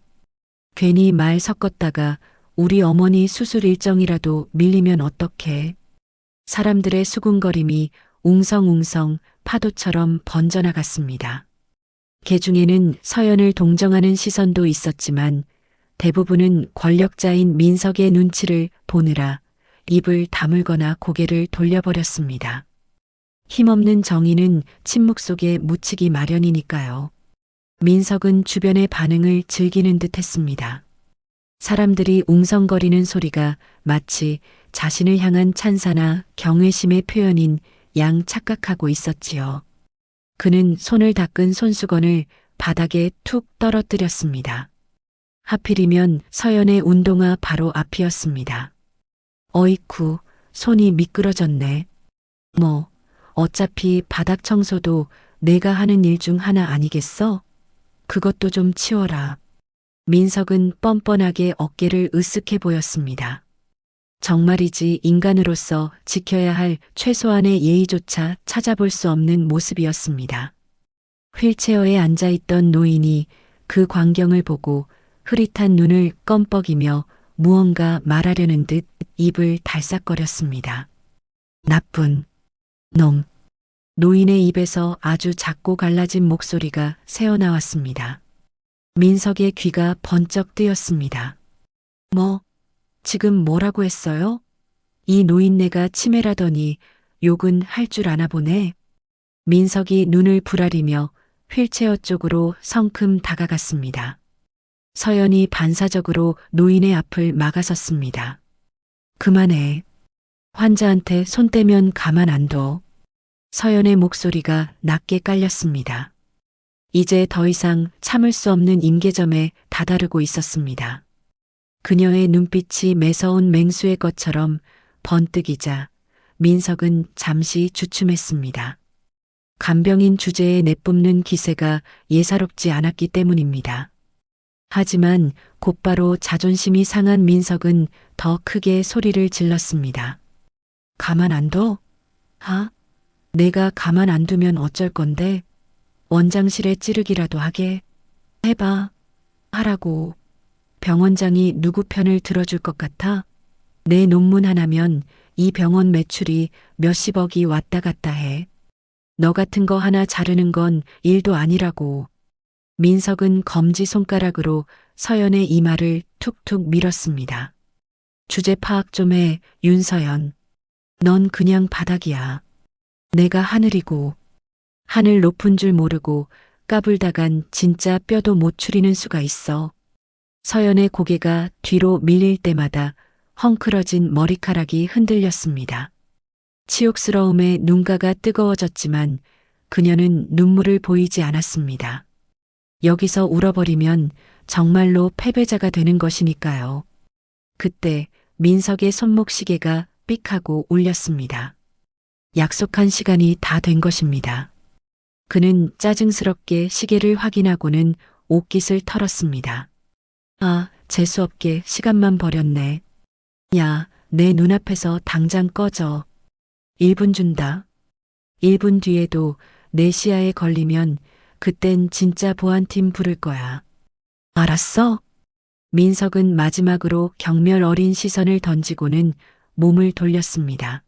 괜히 말 섞었다가 우리 어머니 수술 일정이라도 밀리면 어떡해. 사람들의 수군거림이 웅성웅성 파도처럼 번져나갔습니다. 개 중에는 서연을 동정하는 시선도 있었지만 대부분은 권력자인 민석의 눈치를 보느라 입을 다물거나 고개를 돌려버렸습니다. 힘없는 정의는 침묵 속에 묻히기 마련이니까요. 민석은 주변의 반응을 즐기는 듯 했습니다. 사람들이 웅성거리는 소리가 마치 자신을 향한 찬사나 경외심의 표현인 양 착각하고 있었지요. 그는 손을 닦은 손수건을 바닥에 툭 떨어뜨렸습니다. 하필이면 서연의 운동화 바로 앞이었습니다. 어이쿠, 손이 미끄러졌네. 뭐, 어차피 바닥 청소도 내가 하는 일 중 하나 아니겠어? 그것도 좀 치워라. 민석은 뻔뻔하게 어깨를 으쓱해 보였습니다. 정말이지 인간으로서 지켜야 할 최소한의 예의조차 찾아볼 수 없는 모습이었습니다. 휠체어에 앉아있던 노인이 그 광경을 보고 흐릿한 눈을 껌뻑이며 무언가 말하려는 듯 입을 달싹거렸습니다. 나쁜 놈. 노인의 입에서 아주 작고 갈라진 목소리가 새어나왔습니다. 민석의 귀가 번쩍 뜨였습니다. 뭐, 지금 뭐라고 했어요? 이 노인네가 치매라더니 욕은 할 줄 아나 보네. 민석이 눈을 부라리며 휠체어 쪽으로 성큼 다가갔습니다. 서연이 반사적으로 노인의 앞을 막아섰습니다. 그만해. 환자한테 손 떼면 가만 안 둬. 서연의 목소리가 낮게 깔렸습니다. 이제 더 이상 참을 수 없는 임계점에 다다르고 있었습니다. 그녀의 눈빛이 매서운 맹수의 것처럼 번뜩이자 민석은 잠시 주춤했습니다. 간병인 주제에 내뿜는 기세가 예사롭지 않았기 때문입니다. 하지만 곧바로 자존심이 상한 민석은 더 크게 소리를 질렀습니다. 가만 안 둬? 내가 가만 안 두면 어쩔 건데? 원장실에 찌르기라도 하게. 해봐. 하라고. 병원장이 누구 편을 들어줄 것 같아? 내 논문 하나면 이 병원 매출이 몇십억이 왔다 갔다 해. 너 같은 거 하나 자르는 건 일도 아니라고. 민석은 검지손가락으로 서연의 이마를 툭툭 밀었습니다. 주제 파악 좀 해, 윤서연. 넌 그냥 바닥이야. 내가 하늘이고. 하늘 높은 줄 모르고 까불다간 진짜 뼈도 못 추리는 수가 있어. 서연의 고개가 뒤로 밀릴 때마다 헝클어진 머리카락이 흔들렸습니다. 치욕스러움에 눈가가 뜨거워졌지만 그녀는 눈물을 보이지 않았습니다. 여기서 울어버리면 정말로 패배자가 되는 것이니까요. 그때 민석의 손목시계가 삑 하고 울렸습니다. 약속한 시간이 다 된 것입니다. 그는 짜증스럽게 시계를 확인하고는 옷깃을 털었습니다. 재수없게 시간만 버렸네. 야, 내 눈앞에서 당장 꺼져. 1분 준다. 1분 뒤에도 내 시야에 걸리면 그땐 진짜 보안팀 부를 거야. 알았어? 민석은 마지막으로 경멸 어린 시선을 던지고는 몸을 돌렸습니다.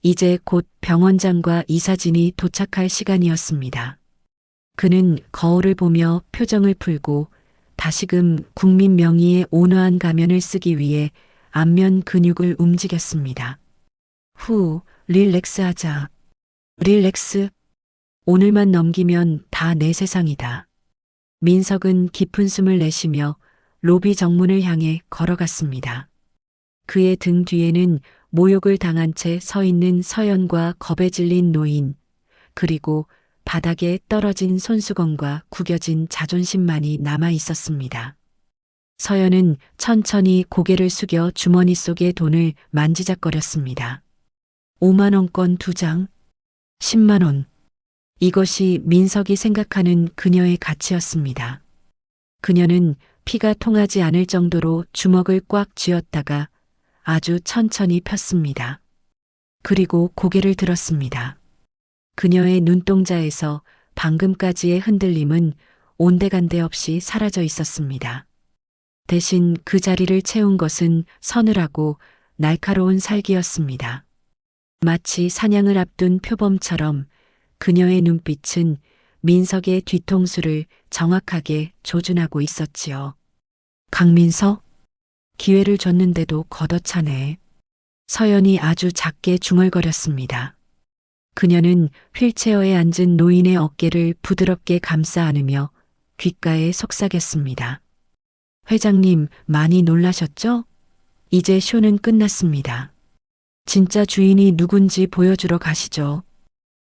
이제 곧 병원장과 이사진이 도착할 시간이었습니다. 그는 거울을 보며 표정을 풀고 다시금 국민 명의의 온화한 가면을 쓰기 위해 안면 근육을 움직였습니다. 릴렉스하자. 릴렉스. 오늘만 넘기면 다 내 세상이다. 민석은 깊은 숨을 내쉬며 로비 정문을 향해 걸어갔습니다. 그의 등 뒤에는 모욕을 당한 채 서 있는 서연과 겁에 질린 노인, 그리고 바닥에 떨어진 손수건과 구겨진 자존심만이 남아 있었습니다. 서연은 천천히 고개를 숙여 주머니 속의 돈을 만지작거렸습니다. 5만 원권 2장, 10만 원. 이것이 민석이 생각하는 그녀의 가치였습니다. 그녀는 피가 통하지 않을 정도로 주먹을 꽉 쥐었다가 아주 천천히 폈습니다. 그리고 고개를 들었습니다. 그녀의 눈동자에서 방금까지의 흔들림은 온데간데 없이 사라져 있었습니다. 대신 그 자리를 채운 것은 서늘하고 날카로운 살기였습니다. 마치 사냥을 앞둔 표범처럼 그녀의 눈빛은 민석의 뒤통수를 정확하게 조준하고 있었지요. 강민석? 기회를 줬는데도 걷어차네. 서연이 아주 작게 중얼거렸습니다. 그녀는 휠체어에 앉은 노인의 어깨를 부드럽게 감싸 안으며 귓가에 속삭였습니다. 회장님, 많이 놀라셨죠? 이제 쇼는 끝났습니다. 진짜 주인이 누군지 보여주러 가시죠.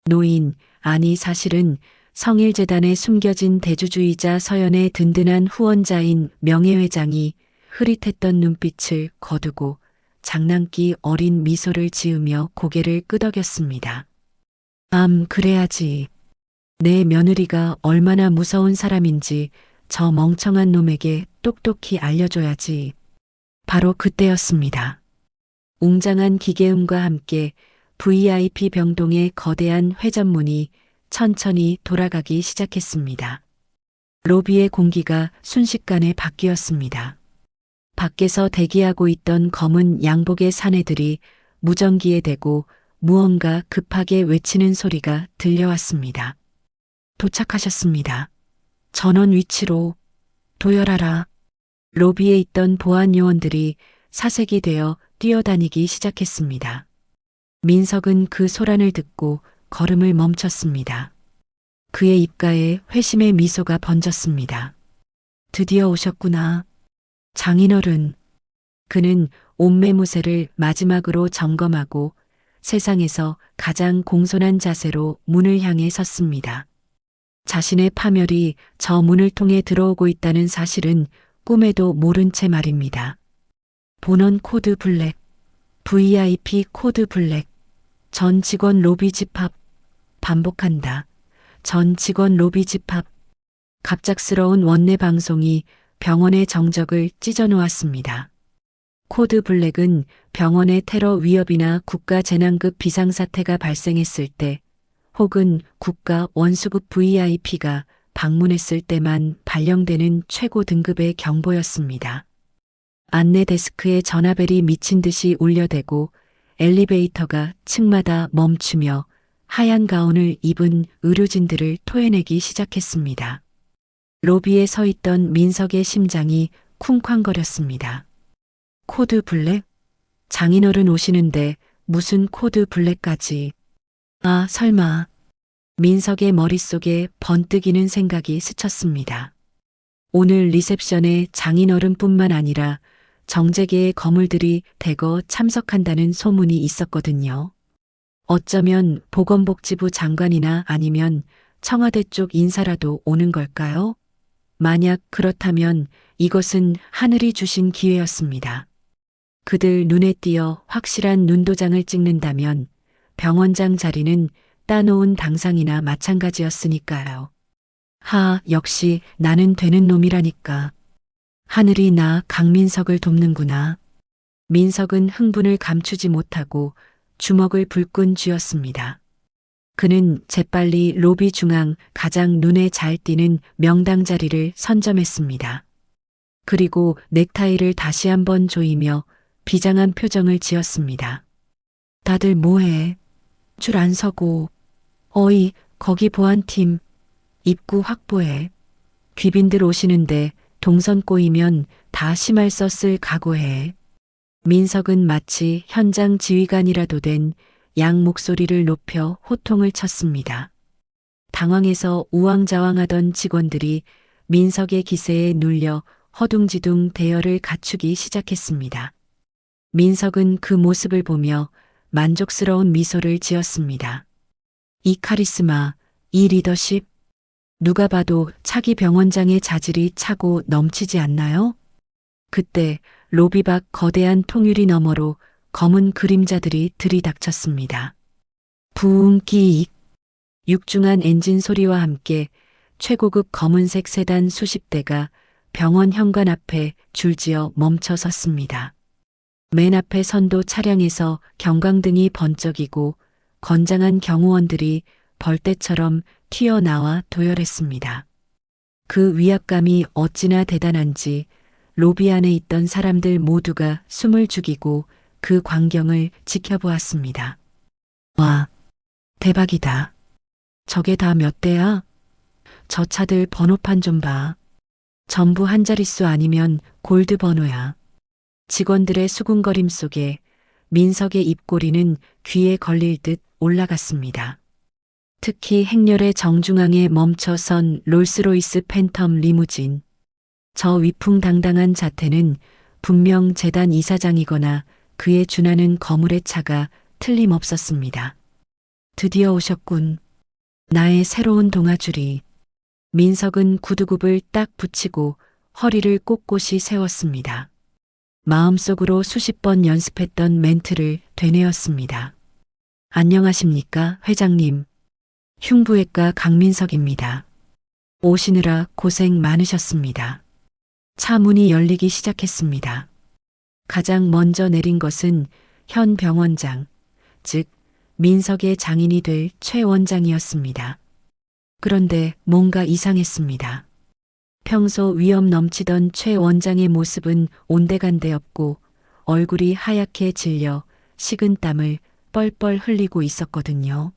노인, 아니 사실은 성일재단에 숨겨진 대주주이자 서연의 든든한 후원자인 명예회장이 흐릿했던 눈빛을 거두고 장난기 어린 미소를 지으며 고개를 끄덕였습니다. 그래야지. 내 며느리가 얼마나 무서운 사람인지 저 멍청한 놈에게 똑똑히 알려줘야지. 바로 그때였습니다. 웅장한 기계음과 함께 VIP 병동의 거대한 회전문이 천천히 돌아가기 시작했습니다. 로비의 공기가 순식간에 바뀌었습니다. 밖에서 대기하고 있던 검은 양복의 사내들이 무전기에 대고 무언가 급하게 외치는 소리가 들려왔습니다. 도착하셨습니다. 전원 위치로 도열하라. 로비에 있던 보안 요원들이 사색이 되어 뛰어다니기 시작했습니다. 민석은 그 소란을 듣고 걸음을 멈췄습니다. 그의 입가에 회심의 미소가 번졌습니다. 드디어 오셨구나. 장인어른. 그는 옷매무새를 마지막으로 점검하고 세상에서 가장 공손한 자세로 문을 향해 섰습니다. 자신의 파멸이 저 문을 통해 들어오고 있다는 사실은 꿈에도 모른 채 말입니다. 본원 코드 블랙, VIP 코드 블랙, 전 직원 로비 집합, 반복한다. 전 직원 로비 집합. 갑작스러운 원내 방송이 병원의 정적을 찢어놓았습니다. 코드 블랙은 병원의 테러 위협이나 국가 재난급 비상사태가 발생했을 때 혹은 국가 원수급 VIP가 방문했을 때만 발령되는 최고 등급의 경보였습니다. 안내 데스크에 전화벨이 미친 듯이 울려대고 엘리베이터가 층마다 멈추며 하얀 가운을 입은 의료진들을 토해내기 시작했습니다. 로비에 서 있던 민석의 심장이 쿵쾅거렸습니다. 코드 블랙? 장인어른 오시는데 무슨 코드 블랙까지. 설마. 민석의 머릿속에 번뜩이는 생각이 스쳤습니다. 오늘 리셉션에 장인어른뿐만 아니라 정재계의 거물들이 대거 참석한다는 소문이 있었거든요. 어쩌면 보건복지부 장관이나 아니면 청와대 쪽 인사라도 오는 걸까요? 만약 그렇다면 이것은 하늘이 주신 기회였습니다. 그들 눈에 띄어 확실한 눈도장을 찍는다면 병원장 자리는 따놓은 당상이나 마찬가지였으니까요. 역시 나는 되는 놈이라니까. 하늘이 나 강민석을 돕는구나. 민석은 흥분을 감추지 못하고 주먹을 불끈 쥐었습니다. 그는 재빨리 로비 중앙 가장 눈에 잘 띄는 명당 자리를 선점했습니다. 그리고 넥타이를 다시 한번 조이며 비장한 표정을 지었습니다. 다들 뭐해? 줄 안 서고. 어이, 거기 보안팀. 입구 확보해. 귀빈들 오시는데 동선 꼬이면 다 심할 썼을 각오해. 민석은 마치 현장 지휘관이라도 된 양 목소리를 높여 호통을 쳤습니다. 당황해서 우왕좌왕하던 직원들이 민석의 기세에 눌려 허둥지둥 대열을 갖추기 시작했습니다. 민석은 그 모습을 보며 만족스러운 미소를 지었습니다. 이 카리스마, 이 리더십, 누가 봐도 차기 병원장의 자질이 차고 넘치지 않나요? 그때 로비 밖 거대한 통유리 너머로 검은 그림자들이 들이닥쳤습니다. 부웅 끼익. 육중한 엔진 소리와 함께 최고급 검은색 세단 수십 대가 병원 현관 앞에 줄지어 멈춰 섰습니다. 맨 앞에 선도 차량에서 경광등이 번쩍이고 건장한 경호원들이 벌떼처럼 튀어나와 도열했습니다. 그 위압감이 어찌나 대단한지 로비 안에 있던 사람들 모두가 숨을 죽이고 그 광경을 지켜보았습니다. 와, 대박이다. 저게 다 몇 대야? 저 차들 번호판 좀 봐. 전부 한 자릿수 아니면 골드 번호야. 직원들의 수군거림 속에 민석의 입꼬리는 귀에 걸릴 듯 올라갔습니다. 특히 행렬의 정중앙에 멈춰선 롤스로이스 팬텀 리무진. 저 위풍당당한 자태는 분명 재단 이사장이거나 그에 준하는 거물의 차가 틀림없었습니다. 드디어 오셨군. 나의 새로운 동아줄이. 민석은 구두굽을 딱 붙이고 허리를 꼿꼿이 세웠습니다. 마음속으로 수십 번 연습했던 멘트를 되뇌었습니다. 안녕하십니까, 회장님. 흉부외과 강민석입니다. 오시느라 고생 많으셨습니다. 차 문이 열리기 시작했습니다. 가장 먼저 내린 것은 현 병원장, 즉 민석의 장인이 될 최 원장이었습니다. 그런데 뭔가 이상했습니다. 평소 위엄 넘치던 최 원장의 모습은 온데간데 없고 얼굴이 하얗게 질려 식은땀을 뻘뻘 흘리고 있었거든요.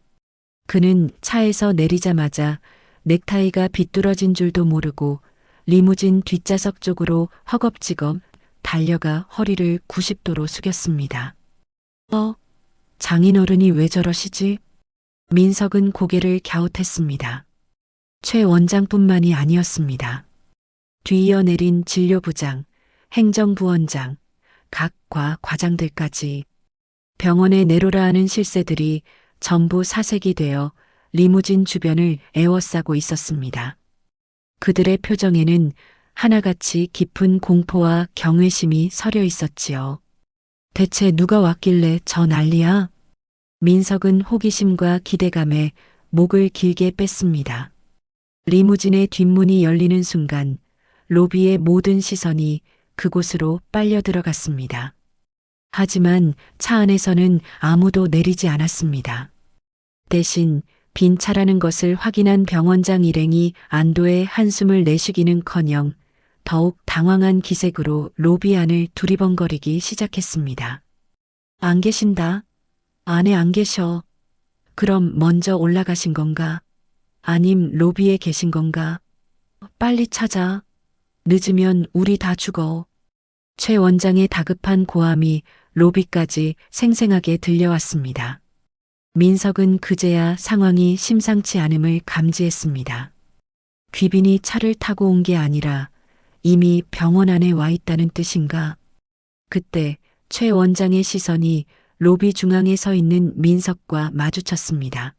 그는 차에서 내리자마자 넥타이가 비뚤어진 줄도 모르고 리무진 뒷좌석 쪽으로 허겁지겁 달려가 허리를 90도로 숙였습니다. 장인어른이 왜 저러시지? 민석은 고개를 갸웃했습니다. 최 원장뿐만이 아니었습니다. 뒤이어 내린 진료부장, 행정부원장, 각 과 과장들까지 병원에 내로라 하는 실세들이 전부 사색이 되어 리무진 주변을 에워싸고 있었습니다. 그들의 표정에는 하나같이 깊은 공포와 경외심이 서려 있었지요. 대체 누가 왔길래 저 난리야? 민석은 호기심과 기대감에 목을 길게 뺐습니다. 리무진의 뒷문이 열리는 순간 로비의 모든 시선이 그곳으로 빨려 들어갔습니다. 하지만 차 안에서는 아무도 내리지 않았습니다. 대신 빈 차라는 것을 확인한 병원장 일행이 안도의 한숨을 내쉬기는커녕 더욱 당황한 기색으로 로비 안을 두리번거리기 시작했습니다. 안 계신다. 안에 안 계셔. 그럼 먼저 올라가신 건가? 아님 로비에 계신 건가? 빨리 찾아. 늦으면 우리 다 죽어. 최 원장의 다급한 고함이 로비까지 생생하게 들려왔습니다. 민석은 그제야 상황이 심상치 않음을 감지했습니다. 귀빈이 차를 타고 온 게 아니라 이미 병원 안에 와 있다는 뜻인가? 그때 최 원장의 시선이 로비 중앙에 서 있는 민석과 마주쳤습니다.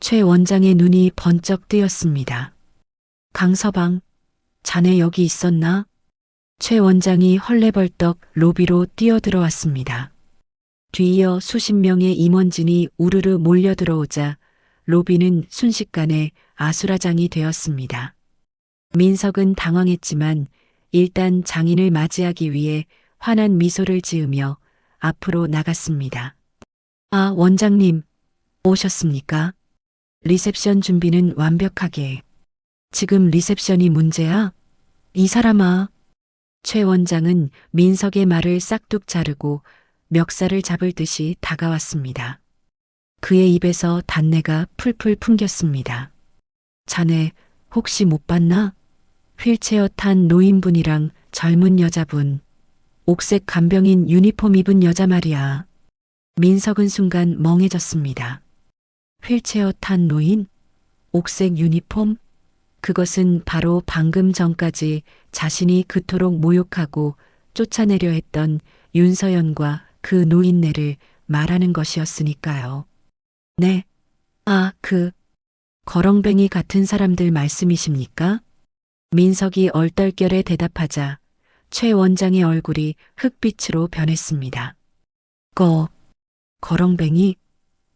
최 원장의 눈이 번쩍 뜨였습니다. 강서방, 자네 여기 있었나? 최 원장이 헐레벌떡 로비로 뛰어들어왔습니다. 뒤이어 수십 명의 임원진이 우르르 몰려들어오자 로비는 순식간에 아수라장이 되었습니다. 민석은 당황했지만 일단 장인을 맞이하기 위해 환한 미소를 지으며 앞으로 나갔습니다. 아, 원장님, 오셨습니까? 리셉션 준비는 완벽하게. 지금 리셉션이 문제야? 이 사람아. 최 원장은 민석의 말을 싹둑 자르고 멱살을 잡을 듯이 다가왔습니다. 그의 입에서 단내가 풀풀 풍겼습니다. 자네 혹시 못 봤나? 휠체어 탄 노인분이랑 젊은 여자분, 옥색 간병인 유니폼 입은 여자 말이야. 민석은 순간 멍해졌습니다. 휠체어 탄 노인? 옥색 유니폼? 그것은 바로 방금 전까지 자신이 그토록 모욕하고 쫓아내려 했던 윤서연과 그 노인네를 말하는 것이었으니까요. 네. 아, 거렁뱅이 같은 사람들 말씀이십니까? 민석이 얼떨결에 대답하자 최 원장의 얼굴이 흑빛으로 변했습니다. 거렁뱅이?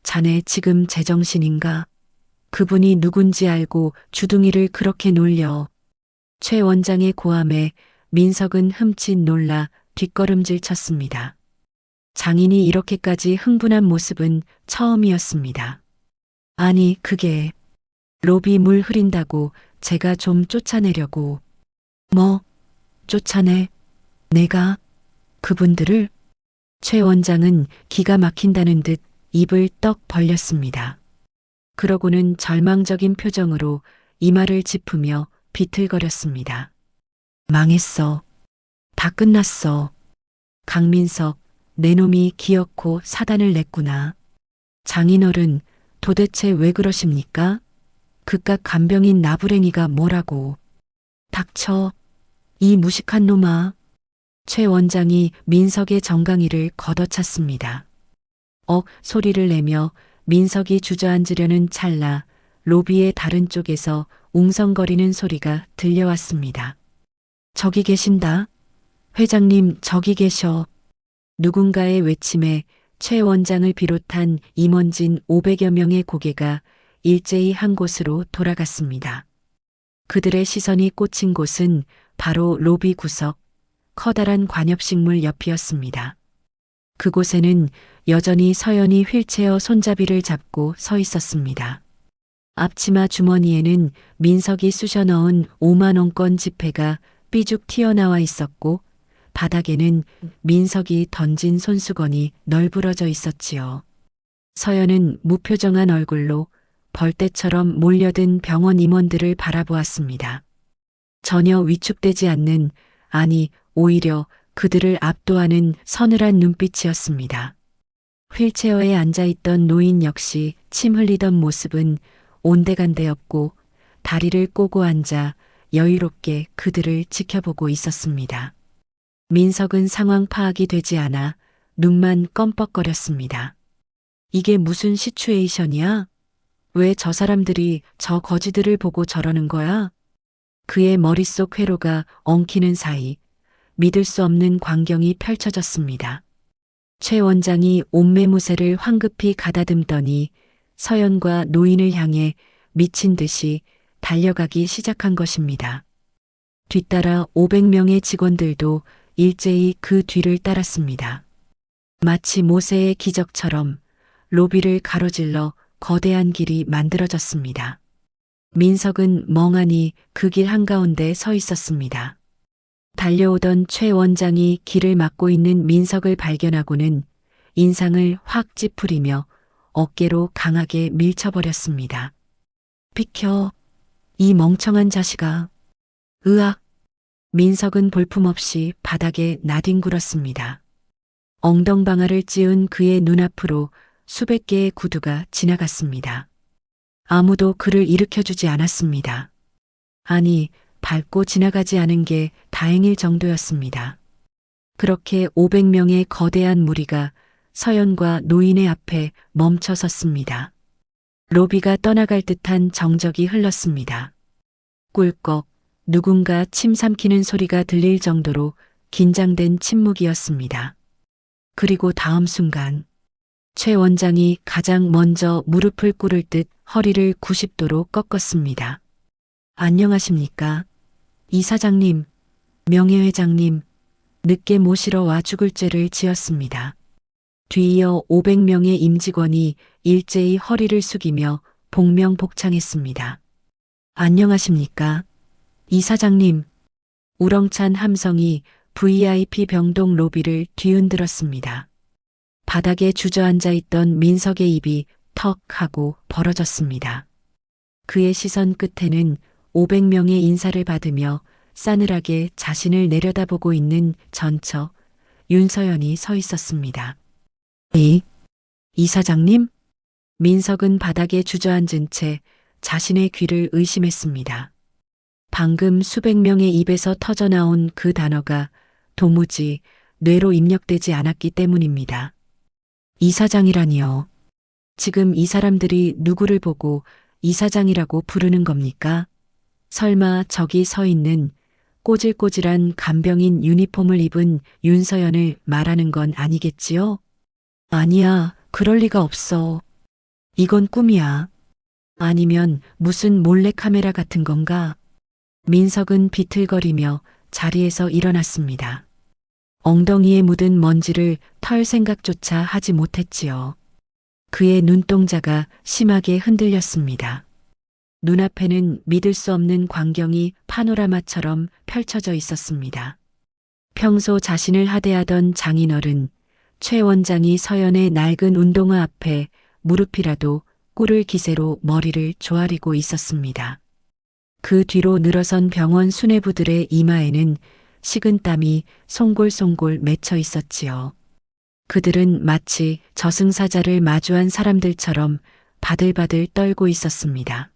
자네 지금 제정신인가? 그분이 누군지 알고 주둥이를 그렇게 놀려. 최 원장의 고함에 민석은 흠칫 놀라 뒷걸음질 쳤습니다. 장인이 이렇게까지 흥분한 모습은 처음이었습니다. 아니, 그게 로비 물 흐린다고 제가 좀 쫓아내려고. 뭐? 쫓아내? 내가? 그분들을? 최 원장은 기가 막힌다는 듯 입을 떡 벌렸습니다. 그러고는 절망적인 표정으로 이마를 짚으며 비틀거렸습니다. 망했어. 다 끝났어. 강민석, 내 놈이 기어코 사단을 냈구나. 장인어른, 도대체 왜 그러십니까? 그깟 간병인 나부랭이가 뭐라고. 닥쳐. 이 무식한 놈아. 최 원장이 민석의 정강이를 걷어찼습니다. 소리를 내며 민석이 주저앉으려는 찰나 로비의 다른 쪽에서 웅성거리는 소리가 들려왔습니다. 저기 계신다. 회장님, 저기 계셔. 누군가의 외침에 최 원장을 비롯한 임원진 500여 명의 고개가 일제히 한 곳으로 돌아갔습니다. 그들의 시선이 꽂힌 곳은 바로 로비 구석, 커다란 관엽식물 옆이었습니다. 그곳에는 여전히 서연이 휠체어 손잡이를 잡고 서 있었습니다. 앞치마 주머니에는 민석이 쑤셔 넣은 5만 원권 지폐가 삐죽 튀어나와 있었고 바닥에는 민석이 던진 손수건이 널브러져 있었지요. 서연은 무표정한 얼굴로 벌떼처럼 몰려든 병원 임원들을 바라보았습니다. 전혀 위축되지 않는, 아니 오히려 그들을 압도하는 서늘한 눈빛이었습니다. 휠체어에 앉아있던 노인 역시 침 흘리던 모습은 온데간데없고 다리를 꼬고 앉아 여유롭게 그들을 지켜보고 있었습니다. 민석은 상황 파악이 되지 않아 눈만 껌뻑거렸습니다. 이게 무슨 시츄에이션이야? 왜 저 사람들이 저 거지들을 보고 저러는 거야? 그의 머릿속 회로가 엉키는 사이 믿을 수 없는 광경이 펼쳐졌습니다. 최 원장이 옷매무새를 황급히 가다듬더니 서연과 노인을 향해 미친 듯이 달려가기 시작한 것입니다. 뒤따라 500명의 직원들도 일제히 그 뒤를 따랐습니다. 마치 모세의 기적처럼 로비를 가로질러 거대한 길이 만들어졌습니다. 민석은 멍하니 그 길 한가운데 서 있었습니다. 달려오던 최 원장이 길을 막고 있는 민석을 발견하고는 인상을 확 찌푸리며 어깨로 강하게 밀쳐버렸습니다. 비켜, 이 멍청한 자식아. 으악! 민석은 볼품없이 바닥에 나뒹굴었습니다. 엉덩방아를 찧은 그의 눈앞으로 수백 개의 구두가 지나갔습니다. 아무도 그를 일으켜주지 않았습니다. 아니, 밟고 지나가지 않은 게 다행일 정도였습니다. 그렇게 500명의 거대한 무리가 서연과 노인의 앞에 멈춰 섰습니다. 로비가 떠나갈 듯한 정적이 흘렀습니다. 꿀꺽 누군가 침 삼키는 소리가 들릴 정도로 긴장된 침묵이었습니다. 그리고 다음 순간 최 원장이 가장 먼저 무릎을 꿇을 듯 허리를 90도로 꺾었습니다. 안녕하십니까? 이사장님, 명예회장님, 늦게 모시러 와 죽을 죄를 지었습니다. 뒤이어 500명의 임직원이 일제히 허리를 숙이며 복명복창했습니다. 안녕하십니까? 이사장님, 우렁찬 함성이 VIP 병동 로비를 뒤흔들었습니다. 바닥에 주저앉아 있던 민석의 입이 턱 하고 벌어졌습니다. 그의 시선 끝에는 500명의 인사를 받으며 싸늘하게 자신을 내려다보고 있는 전처 윤서연이 서 있었습니다. 이사장님? 민석은 바닥에 주저앉은 채 자신의 귀를 의심했습니다. 방금 수백 명의 입에서 터져나온 그 단어가 도무지 뇌로 입력되지 않았기 때문입니다. 이사장이라니요. 지금 이 사람들이 누구를 보고 이사장이라고 부르는 겁니까? 설마 저기 서 있는 꼬질꼬질한 간병인 유니폼을 입은 윤서연을 말하는 건 아니겠지요? 아니야, 그럴 리가 없어. 이건 꿈이야. 아니면 무슨 몰래카메라 같은 건가? 민석은 비틀거리며 자리에서 일어났습니다. 엉덩이에 묻은 먼지를 털 생각조차 하지 못했지요. 그의 눈동자가 심하게 흔들렸습니다. 눈앞에는 믿을 수 없는 광경이 파노라마처럼 펼쳐져 있었습니다. 평소 자신을 하대하던 장인어른, 최 원장이 서연의 낡은 운동화 앞에 무릎이라도 꿇을 기세로 머리를 조아리고 있었습니다. 그 뒤로 늘어선 병원 수뇌부들의 이마에는 식은땀이 송골송골 맺혀 있었지요. 그들은 마치 저승사자를 마주한 사람들처럼 바들바들 떨고 있었습니다.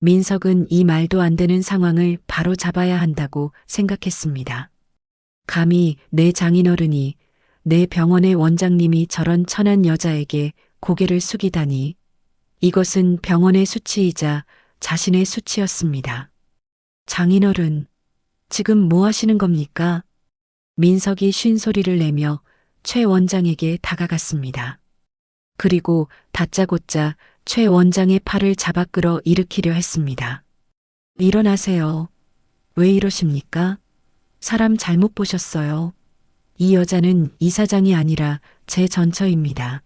민석은 이 말도 안 되는 상황을 바로 잡아야 한다고 생각했습니다. 감히 내 장인어른이, 내 병원의 원장님이 저런 천한 여자에게 고개를 숙이다니. 이것은 병원의 수치이자 자신의 수치였습니다. 장인어른, 지금 뭐 하시는 겁니까? 민석이 쉰 소리를 내며 최 원장에게 다가갔습니다. 그리고 다짜고짜 최 원장의 팔을 잡아 끌어 일으키려 했습니다. 일어나세요. 왜 이러십니까? 사람 잘못 보셨어요. 이 여자는 이사장이 아니라 제 전처입니다.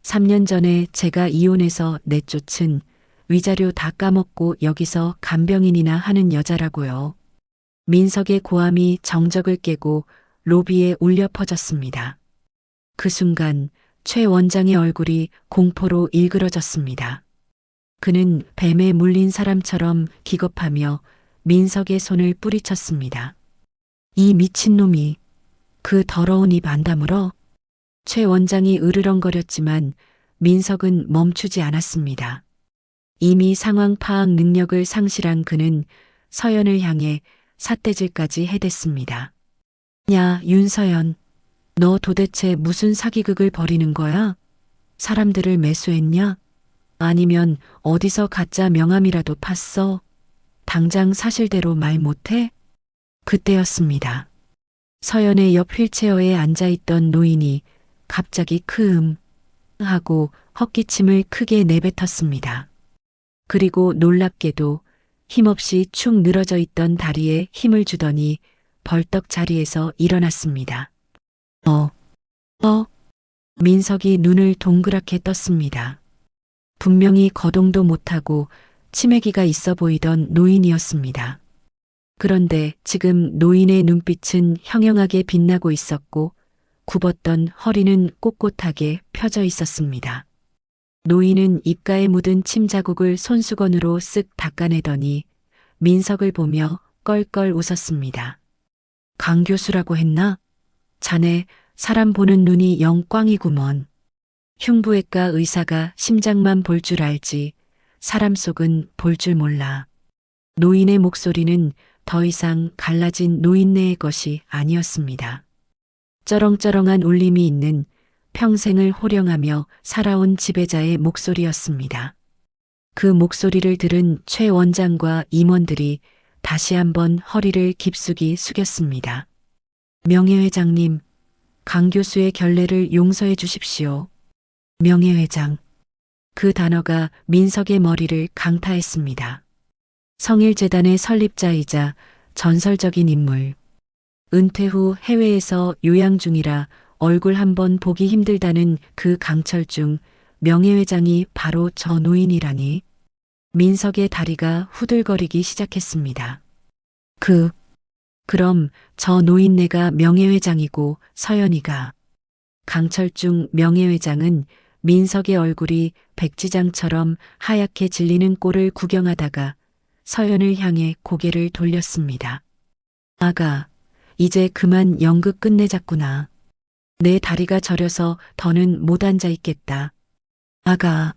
3년 전에 제가 이혼해서 내쫓은 위자료 다 까먹고 여기서 간병인이나 하는 여자라고요. 민석의 고함이 정적을 깨고 로비에 울려 퍼졌습니다. 그 순간 최 원장의 얼굴이 공포로 일그러졌습니다. 그는 뱀에 물린 사람처럼 기겁하며 민석의 손을 뿌리쳤습니다. 이 미친놈이 그 더러운 입 안 다물어? 최 원장이 으르렁거렸지만 민석은 멈추지 않았습니다. 이미 상황 파악 능력을 상실한 그는 서연을 향해 삿대질까지 해댔습니다. 야, 윤서연, 너 도대체 무슨 사기극을 벌이는 거야? 사람들을 매수했냐? 아니면 어디서 가짜 명함이라도 팠어? 당장 사실대로 말 못해? 그때였습니다. 서연의 옆 휠체어에 앉아있던 노인이 갑자기 크음 하고 헛기침을 크게 내뱉었습니다. 그리고 놀랍게도 힘없이 축 늘어져 있던 다리에 힘을 주더니 벌떡 자리에서 일어났습니다. 민석이 눈을 동그랗게 떴습니다. 분명히 거동도 못하고 치매기가 있어 보이던 노인이었습니다. 그런데 지금 노인의 눈빛은 형형하게 빛나고 있었고 굽었던 허리는 꼿꼿하게 펴져 있었습니다. 노인은 입가에 묻은 침 자국을 손수건으로 쓱 닦아내더니 민석을 보며 껄껄 웃었습니다. 강 교수라고 했나? 자네 사람 보는 눈이 영 꽝이구먼. 흉부외과 의사가 심장만 볼 줄 알지 사람 속은 볼 줄 몰라. 노인의 목소리는 더 이상 갈라진 노인네의 것이 아니었습니다. 쩌렁쩌렁한 울림이 있는 평생을 호령하며 살아온 지배자의 목소리였습니다. 그 목소리를 들은 최 원장과 임원들이 다시 한번 허리를 깊숙이 숙였습니다. 명예회장님, 강 교수의 결례를 용서해 주십시오. 명예회장. 그 단어가 민석의 머리를 강타했습니다. 성일재단의 설립자이자 전설적인 인물. 은퇴 후 해외에서 요양 중이라 얼굴 한번 보기 힘들다는 그 강철중 명예회장이 바로 저 노인이라니. 민석의 다리가 후들거리기 시작했습니다. 그럼 저 노인네가 명예회장이고 서연이가. 강철중 명예회장은 민석의 얼굴이 백지장처럼 하얗게 질리는 꼴을 구경하다가 서연을 향해 고개를 돌렸습니다. 아가, 이제 그만 연극 끝내자꾸나. 내 다리가 저려서 더는 못 앉아 있겠다. 아가.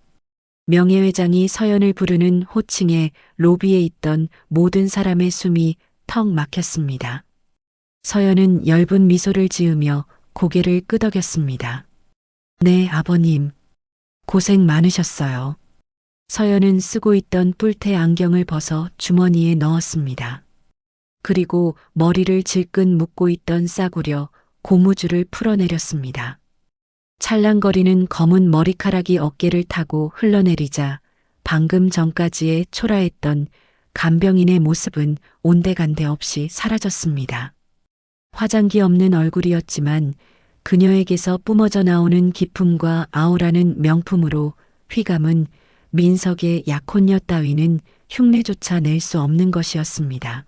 명예회장이 서연을 부르는 호칭에 로비에 있던 모든 사람의 숨이 턱 막혔습니다. 서연은 엷은 미소를 지으며 고개를 끄덕였습니다. 네, 아버님. 고생 많으셨어요. 서연은 쓰고 있던 뿔테 안경을 벗어 주머니에 넣었습니다. 그리고 머리를 질끈 묶고 있던 싸구려 고무줄을 풀어내렸습니다. 찰랑거리는 검은 머리카락이 어깨를 타고 흘러내리자 방금 전까지의 초라했던 간병인의 모습은 온데간데 없이 사라졌습니다. 화장기 없는 얼굴이었지만 그녀에게서 뿜어져 나오는 기품과 아우라는 명품으로 휘감은 민석의 약혼녀 따위는 흉내조차 낼 수 없는 것이었습니다.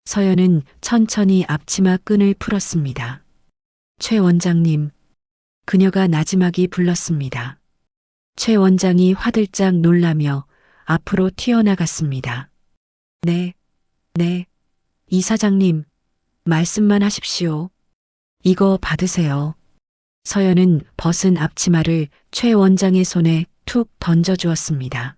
서연은 천천히 앞치마 끈을 풀었습니다. 최 원장님, 그녀가 나지막이 불렀습니다. 최 원장이 화들짝 놀라며 앞으로 튀어나갔습니다. 네, 이사장님, 말씀만 하십시오. 이거 받으세요. 서연은 벗은 앞치마를 최 원장의 손에 툭 던져주었습니다.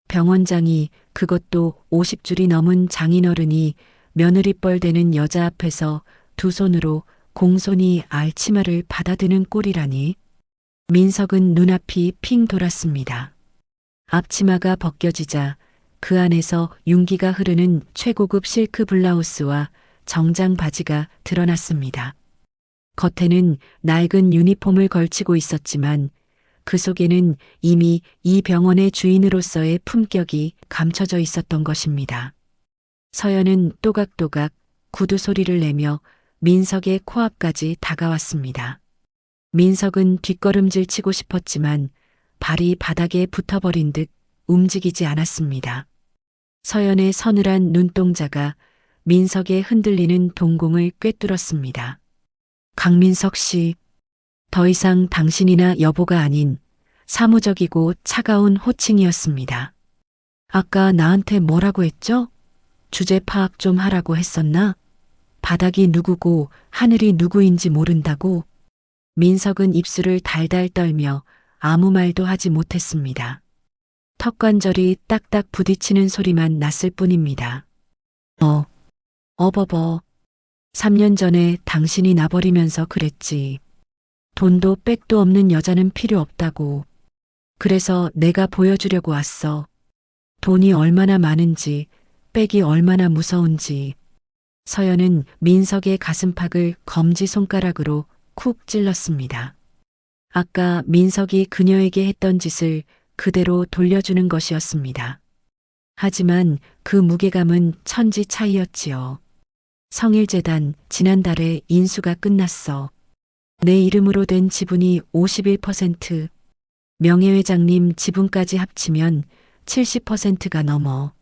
병원장이, 그것도 50줄이 넘은 장인어른이 며느리뻘 되는 여자 앞에서 두 손으로 공손히 알치마를 받아드는 꼴이라니. 민석은 눈앞이 핑 돌았습니다. 앞치마가 벗겨지자 그 안에서 윤기가 흐르는 최고급 실크 블라우스와 정장 바지가 드러났습니다. 겉에는 낡은 유니폼을 걸치고 있었지만 그 속에는 이미 이 병원의 주인으로서의 품격이 감춰져 있었던 것입니다. 서연은 또각또각 구두 소리를 내며 민석의 코앞까지 다가왔습니다. 민석은 뒷걸음질 치고 싶었지만 발이 바닥에 붙어버린 듯 움직이지 않았습니다. 서연의 서늘한 눈동자가 민석의 흔들리는 동공을 꿰뚫었습니다. 강민석 씨, 더 이상 당신이나 여보가 아닌 사무적이고 차가운 호칭이었습니다. 아까 나한테 뭐라고 했죠? 주제 파악 좀 하라고 했었나? 바닥이 누구고 하늘이 누구인지 모른다고? 민석은 입술을 달달 떨며 아무 말도 하지 못했습니다. 턱관절이 딱딱 부딪히는 소리만 났을 뿐입니다. 어버버. 3년 전에 당신이 나버리면서 그랬지. 돈도 백도 없는 여자는 필요 없다고. 그래서 내가 보여주려고 왔어. 돈이 얼마나 많은지, 백이 얼마나 무서운지. 서연은 민석의 가슴팍을 검지손가락으로 쿡 찔렀습니다. 아까 민석이 그녀에게 했던 짓을 그대로 돌려주는 것이었습니다. 하지만 그 무게감은 천지 차이였지요. 성일재단 지난달에 인수가 끝났어. 내 이름으로 된 지분이 51%, 명예회장님 지분까지 합치면 70%가 넘어.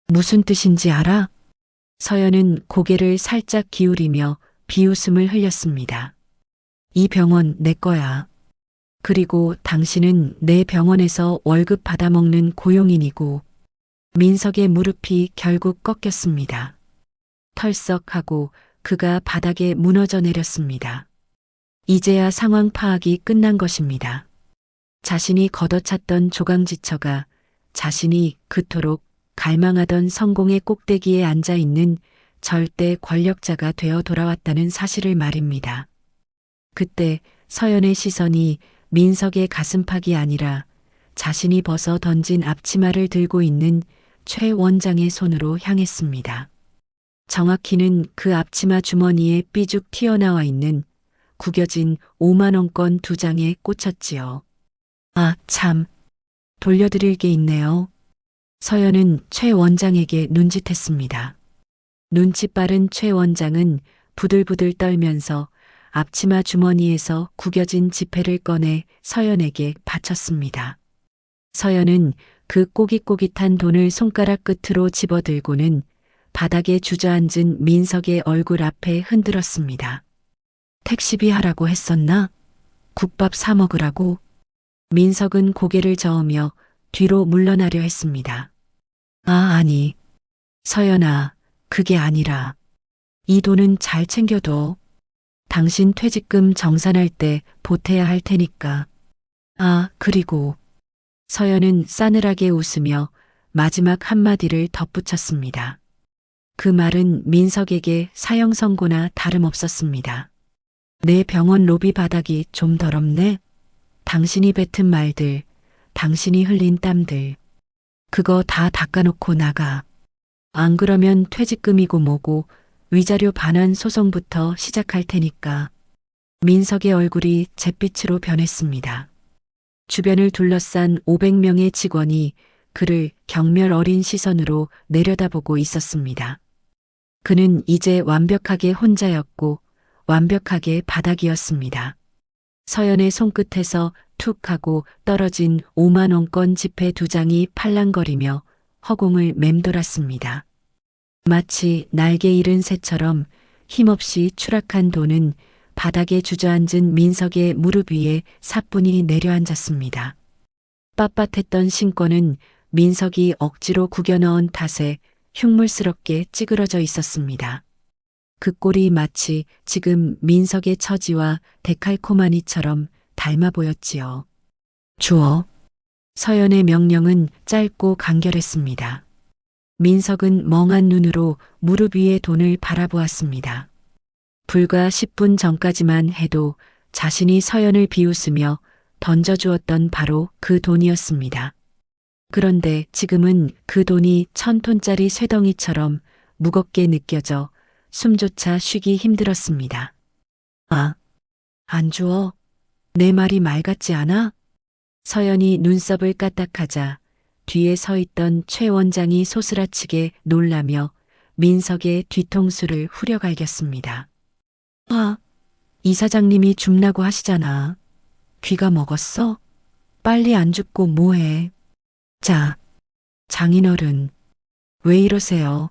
무슨 뜻인지 알아? 서연은 고개를 살짝 기울이며 비웃음을 흘렸습니다. 이 병원 내 거야. 그리고 당신은 내 병원에서 월급 받아먹는 고용인이고. 민석의 무릎이 결국 꺾였습니다. 털썩하고 그가 바닥에 무너져 내렸습니다. 이제야 상황 파악이 끝난 것입니다. 자신이 걷어찼던 조강지처가 자신이 그토록 갈망하던 성공의 꼭대기에 앉아 있는 절대 권력자가 되어 돌아왔다는 사실을 말입니다. 그때 서연의 시선이 민석의 가슴팍이 아니라 자신이 벗어 던진 앞치마를 들고 있는 최 원장의 손으로 향했습니다. 정확히는 그 앞치마 주머니에 삐죽 튀어나와 있는 구겨진 5만 원권 2장에 꽂혔지요. 아, 참. 돌려드릴 게 있네요. 서연은 최 원장에게 눈짓했습니다. 눈치 빠른 최 원장은 부들부들 떨면서 앞치마 주머니에서 구겨진 지폐를 꺼내 서연에게 바쳤습니다. 서연은 그 꼬깃꼬깃한 돈을 손가락 끝으로 집어들고는 바닥에 주저앉은 민석의 얼굴 앞에 흔들었습니다. 택시비 하라고 했었나? 국밥 사 먹으라고? 민석은 고개를 저으며 뒤로 물러나려 했습니다. 아니. 서연아, 그게 아니라. 이 돈은 잘 챙겨둬. 당신 퇴직금 정산할 때 보태야 할 테니까. 그리고. 서연은 싸늘하게 웃으며 마지막 한마디를 덧붙였습니다. 그 말은 민석에게 사형 선고나 다름없었습니다. 내 병원 로비 바닥이 좀 더럽네. 당신이 뱉은 말들, 당신이 흘린 땀들. 그거 다 닦아놓고 나가. 안 그러면 퇴직금이고 뭐고 위자료 반환 소송부터 시작할 테니까. 민석의 얼굴이 잿빛으로 변했습니다. 주변을 둘러싼 500명의 직원이 그를 경멸 어린 시선으로 내려다보고 있었습니다. 그는 이제 완벽하게 혼자였고 완벽하게 바닥이었습니다. 서연의 손끝에서 툭 하고 떨어진 5만 원권 지폐 2장이 팔랑거리며 허공을 맴돌았습니다. 마치 날개 잃은 새처럼 힘없이 추락한 돈은 바닥에 주저앉은 민석의 무릎 위에 사뿐히 내려앉았습니다. 빳빳했던 신권은 민석이 억지로 구겨넣은 탓에 흉물스럽게 찌그러져 있었습니다. 그 꼴이 마치 지금 민석의 처지와 데칼코마니처럼 닮아 보였지요. 주어. 서연의 명령은 짧고 간결했습니다. 민석은 멍한 눈으로 무릎 위의 돈을 바라보았습니다. 불과 10분 전까지만 해도 자신이 서연을 비웃으며 던져주었던 바로 그 돈이었습니다. 그런데 지금은 그 돈이 1,000톤짜리 쇠덩이처럼 무겁게 느껴져 숨조차 쉬기 힘들었습니다. 아, 안 주어? 내 말이 말 같지 않아? 서연이 눈썹을 까딱하자 뒤에 서 있던 최 원장이 소스라치게 놀라며 민석의 뒤통수를 후려갈겼습니다. 아, 이 사장님이 줍라고 하시잖아. 귀가 먹었어? 빨리 안 줍고 뭐해? 자, 장인어른, 왜 이러세요?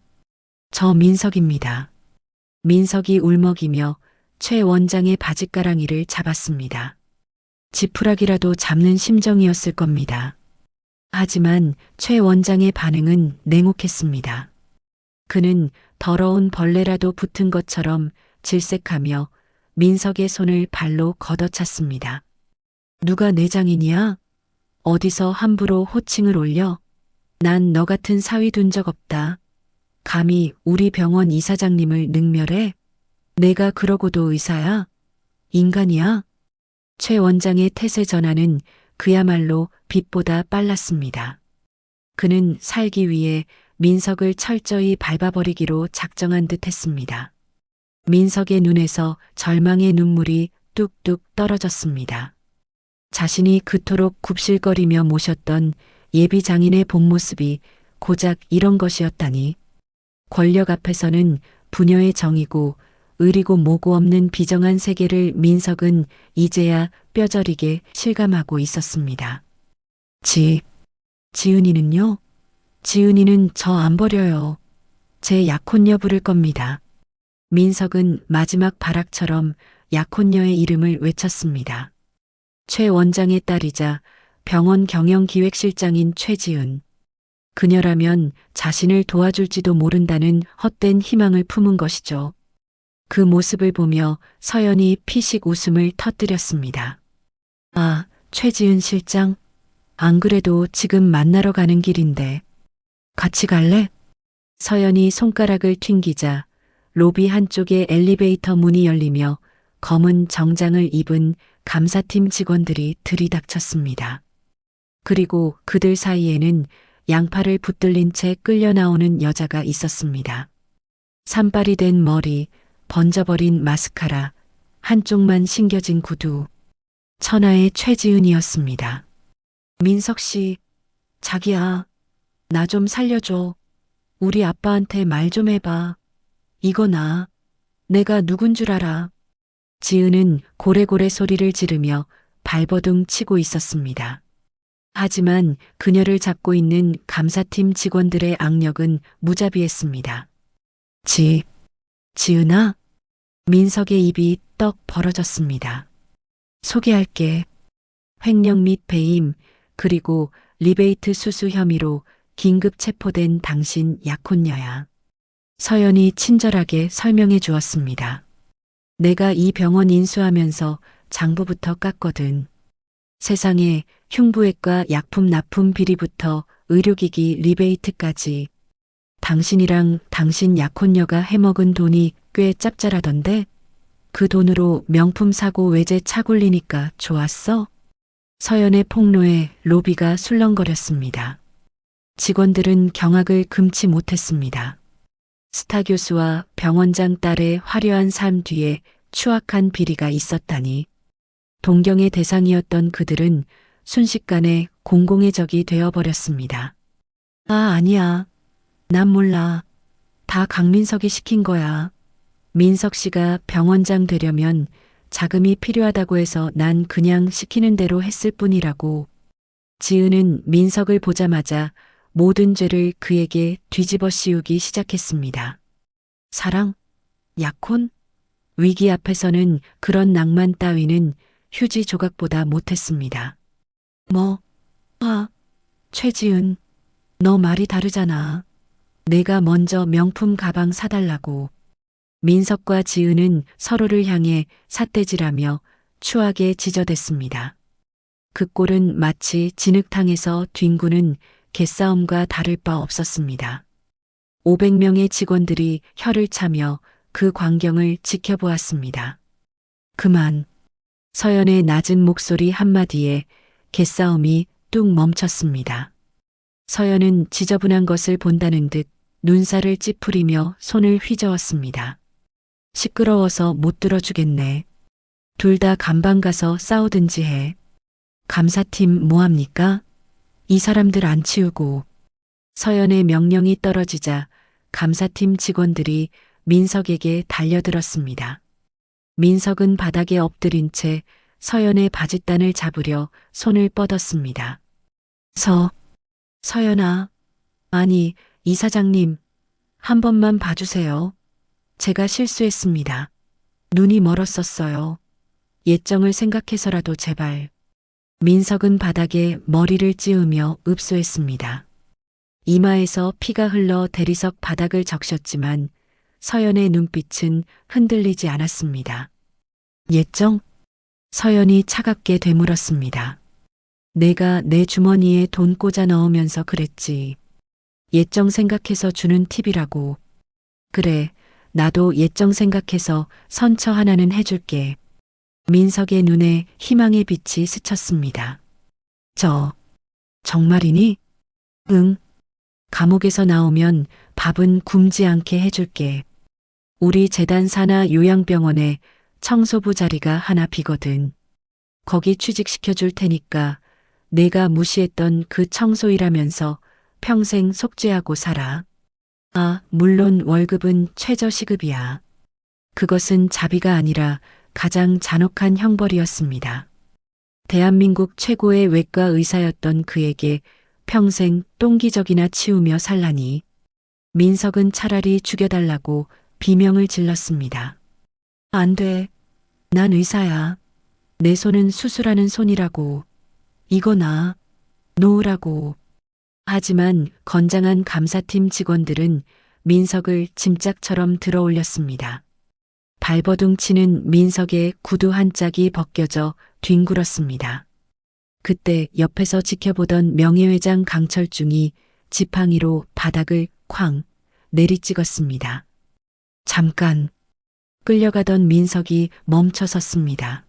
저 민석입니다. 민석이 울먹이며 최 원장의 바짓가랑이를 잡았습니다. 지푸라기라도 잡는 심정이었을 겁니다. 하지만 최 원장의 반응은 냉혹했습니다. 그는 더러운 벌레라도 붙은 것처럼 질색하며 민석의 손을 발로 걷어찼습니다. 누가 내 장인이야? 어디서 함부로 호칭을 올려? 난 너 같은 사위 둔 적 없다. 감히 우리 병원 이사장님을 능멸해? 내가 그러고도 의사야? 인간이야? 최 원장의 태세 전환은 그야말로 빛보다 빨랐습니다. 그는 살기 위해 민석을 철저히 밟아버리기로 작정한 듯 했습니다. 민석의 눈에서 절망의 눈물이 뚝뚝 떨어졌습니다. 자신이 그토록 굽실거리며 모셨던 예비 장인의 본 모습이 고작 이런 것이었다니. 권력 앞에서는 부녀의 정이고 의리고 뭐고 없는 비정한 세계를 민석은 이제야 뼈저리게 실감하고 있었습니다. 지은이는요? 지은이는 저 안 버려요. 제 약혼녀 부를 겁니다. 민석은 마지막 발악처럼 약혼녀의 이름을 외쳤습니다. 최 원장의 딸이자 병원 경영기획실장인 최지은. 그녀라면 자신을 도와줄지도 모른다는 헛된 희망을 품은 것이죠. 그 모습을 보며 서연이 피식 웃음을 터뜨렸습니다. 아, 최지은 실장? 안 그래도 지금 만나러 가는 길인데. 같이 갈래? 서연이 손가락을 튕기자 로비 한쪽의 엘리베이터 문이 열리며 검은 정장을 입은 감사팀 직원들이 들이닥쳤습니다. 그리고 그들 사이에는 양팔을 붙들린 채 끌려 나오는 여자가 있었습니다. 산발이 된 머리, 번져버린 마스카라, 한쪽만 신겨진 구두. 천하의 최지은이었습니다. 민석 씨, 자기야, 나 좀 살려줘. 우리 아빠한테 말 좀 해봐. 이거 나. 내가 누군 줄 알아. 지은은 고래고래 소리를 지르며 발버둥 치고 있었습니다. 하지만 그녀를 잡고 있는 감사팀 직원들의 악력은 무자비했습니다. 지은아? 민석의 입이 떡 벌어졌습니다. 소개할게. 횡령 및 배임, 그리고 리베이트 수수 혐의로 긴급 체포된 당신 약혼녀야. 서연이 친절하게 설명해 주었습니다. 내가 이 병원 인수하면서 장부부터 깠거든. 세상에 흉부외과 약품 납품 비리부터 의료기기 리베이트까지. 당신이랑 당신 약혼녀가 해먹은 돈이 꽤 짭짤하던데? 그 돈으로 명품 사고 외제 차 굴리니까 좋았어? 서연의 폭로에 로비가 술렁거렸습니다. 직원들은 경악을 금치 못했습니다. 스타 교수와 병원장 딸의 화려한 삶 뒤에 추악한 비리가 있었다니. 동경의 대상이었던 그들은 순식간에 공공의 적이 되어버렸습니다. 아, 아니야. 난 몰라. 다 강민석이 시킨 거야. 민석 씨가 병원장 되려면 자금이 필요하다고 해서 난 그냥 시키는 대로 했을 뿐이라고. 지은은 민석을 보자마자 모든 죄를 그에게 뒤집어 씌우기 시작했습니다. 사랑? 약혼? 위기 앞에서는 그런 낭만 따위는 휴지 조각보다 못했습니다. 최지은, 너 말이 다르잖아. 내가 먼저 명품 가방 사달라고. 민석과 지은은 서로를 향해 삿대질하며 추하게 지저댔습니다. 그 꼴은 마치 진흙탕에서 뒹구는 개싸움과 다를 바 없었습니다. 500명의 직원들이 혀를 차며 그 광경을 지켜보았습니다. 그만. 서연의 낮은 목소리 한마디에 개싸움이 뚝 멈췄습니다. 서연은 지저분한 것을 본다는 듯 눈살을 찌푸리며 손을 휘저었습니다. 시끄러워서 못 들어주겠네. 둘 다 감방 가서 싸우든지 해. 감사팀 뭐합니까? 이 사람들 안 치우고. 서연의 명령이 떨어지자 감사팀 직원들이 민석에게 달려들었습니다. 민석은 바닥에 엎드린 채 서연의 바짓단을 잡으려 손을 뻗었습니다. 서연아. 아니, 이사장님. 한 번만 봐주세요. 제가 실수했습니다. 눈이 멀었었어요. 예정을 생각해서라도 제발. 민석은 바닥에 머리를 찌우며 읍소했습니다. 이마에서 피가 흘러 대리석 바닥을 적셨지만 서연의 눈빛은 흔들리지 않았습니다. 예정? 서연이 차갑게 되물었습니다. 내가 내 주머니에 돈 꽂아 넣으면서 그랬지. 예정 생각해서 주는 팁이라고. 그래, 나도 예정 생각해서 선처 하나는 해줄게. 민석의 눈에 희망의 빛이 스쳤습니다. 정말이니? 응. 감옥에서 나오면 밥은 굶지 않게 해줄게. 우리 재단 산하 요양병원에 청소부 자리가 하나 비거든. 거기 취직시켜 줄 테니까 내가 무시했던 그 청소일하면서 평생 속죄하고 살아. 아, 물론 월급은 최저시급이야. 그것은 자비가 아니라 가장 잔혹한 형벌이었습니다. 대한민국 최고의 외과 의사였던 그에게 평생 똥기저귀나 치우며 살라니. 민석은 차라리 죽여달라고 비명을 질렀습니다. 안 돼. 난 의사야. 내 손은 수술하는 손이라고. 이거 나. 놓으라고. 하지만 건장한 감사팀 직원들은 민석을 짐짝처럼 들어올렸습니다. 발버둥 치는 민석의 구두 한 짝이 벗겨져 뒹굴었습니다. 그때 옆에서 지켜보던 명예회장 강철중이 지팡이로 바닥을 쾅 내리찍었습니다. 잠깐. 끌려가던 민석이 멈춰섰습니다.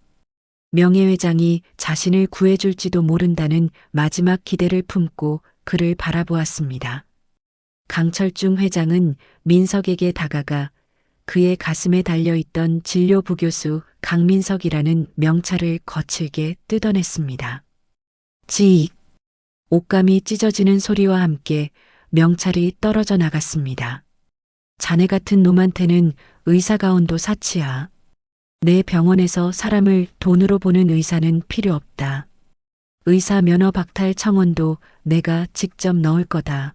명예회장이 자신을 구해줄지도 모른다는 마지막 기대를 품고 그를 바라보았습니다. 강철중 회장은 민석에게 다가가 그의 가슴에 달려있던 진료부 교수 강민석이라는 명찰을 거칠게 뜯어냈습니다. 지익. 옷감이 찢어지는 소리와 함께 명찰이 떨어져 나갔습니다. 자네 같은 놈한테는 의사가운도 사치야. 내 병원에서 사람을 돈으로 보는 의사는 필요 없다. 의사 면허 박탈 청원도 내가 직접 넣을 거다.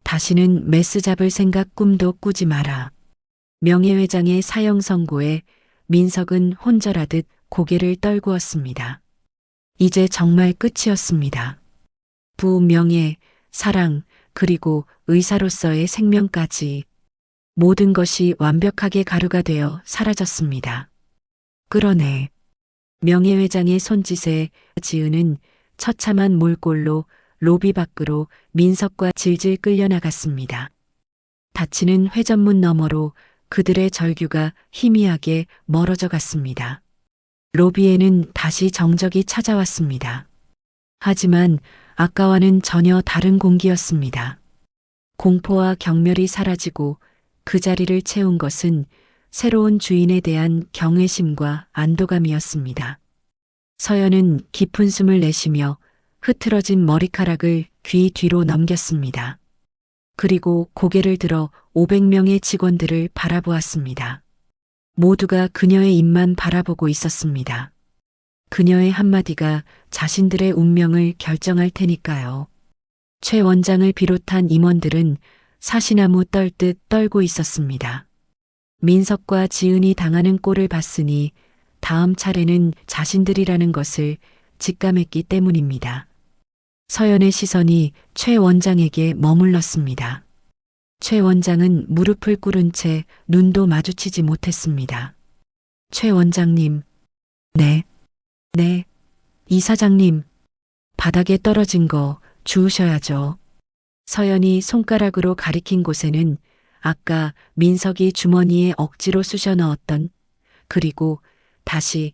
다시는 메스 잡을 생각 꿈도 꾸지 마라. 명예회장의 사형 선고에 민석은 혼절하듯 고개를 떨구었습니다. 이제 정말 끝이었습니다. 부, 명예, 사랑, 그리고 의사로서의 생명까지 모든 것이 완벽하게 가루가 되어 사라졌습니다. 끌어내. 명예회장의 손짓에 지은은 처참한 몰골로 로비 밖으로 민석과 질질 끌려나갔습니다. 닫히는 회전문 너머로 그들의 절규가 희미하게 멀어져 갔습니다. 로비에는 다시 정적이 찾아왔습니다. 하지만 아까와는 전혀 다른 공기였습니다. 공포와 경멸이 사라지고 그 자리를 채운 것은 새로운 주인에 대한 경외심과 안도감이었습니다. 서연은 깊은 숨을 내쉬며 흐트러진 머리카락을 귀 뒤로 넘겼습니다. 그리고 고개를 들어 500명의 직원들을 바라보았습니다. 모두가 그녀의 입만 바라보고 있었습니다. 그녀의 한마디가 자신들의 운명을 결정할 테니까요. 최 원장을 비롯한 임원들은 사시나무 떨듯 떨고 있었습니다. 민석과 지은이 당하는 꼴을 봤으니 다음 차례는 자신들이라는 것을 직감했기 때문입니다. 서연의 시선이 최 원장에게 머물렀습니다. 최 원장은 무릎을 꿇은 채 눈도 마주치지 못했습니다. 최 원장님. 네. 이사장님. 바닥에 떨어진 거 주우셔야죠. 서연이 손가락으로 가리킨 곳에는 아까 민석이 주머니에 억지로 쑤셔 넣었던, 그리고 다시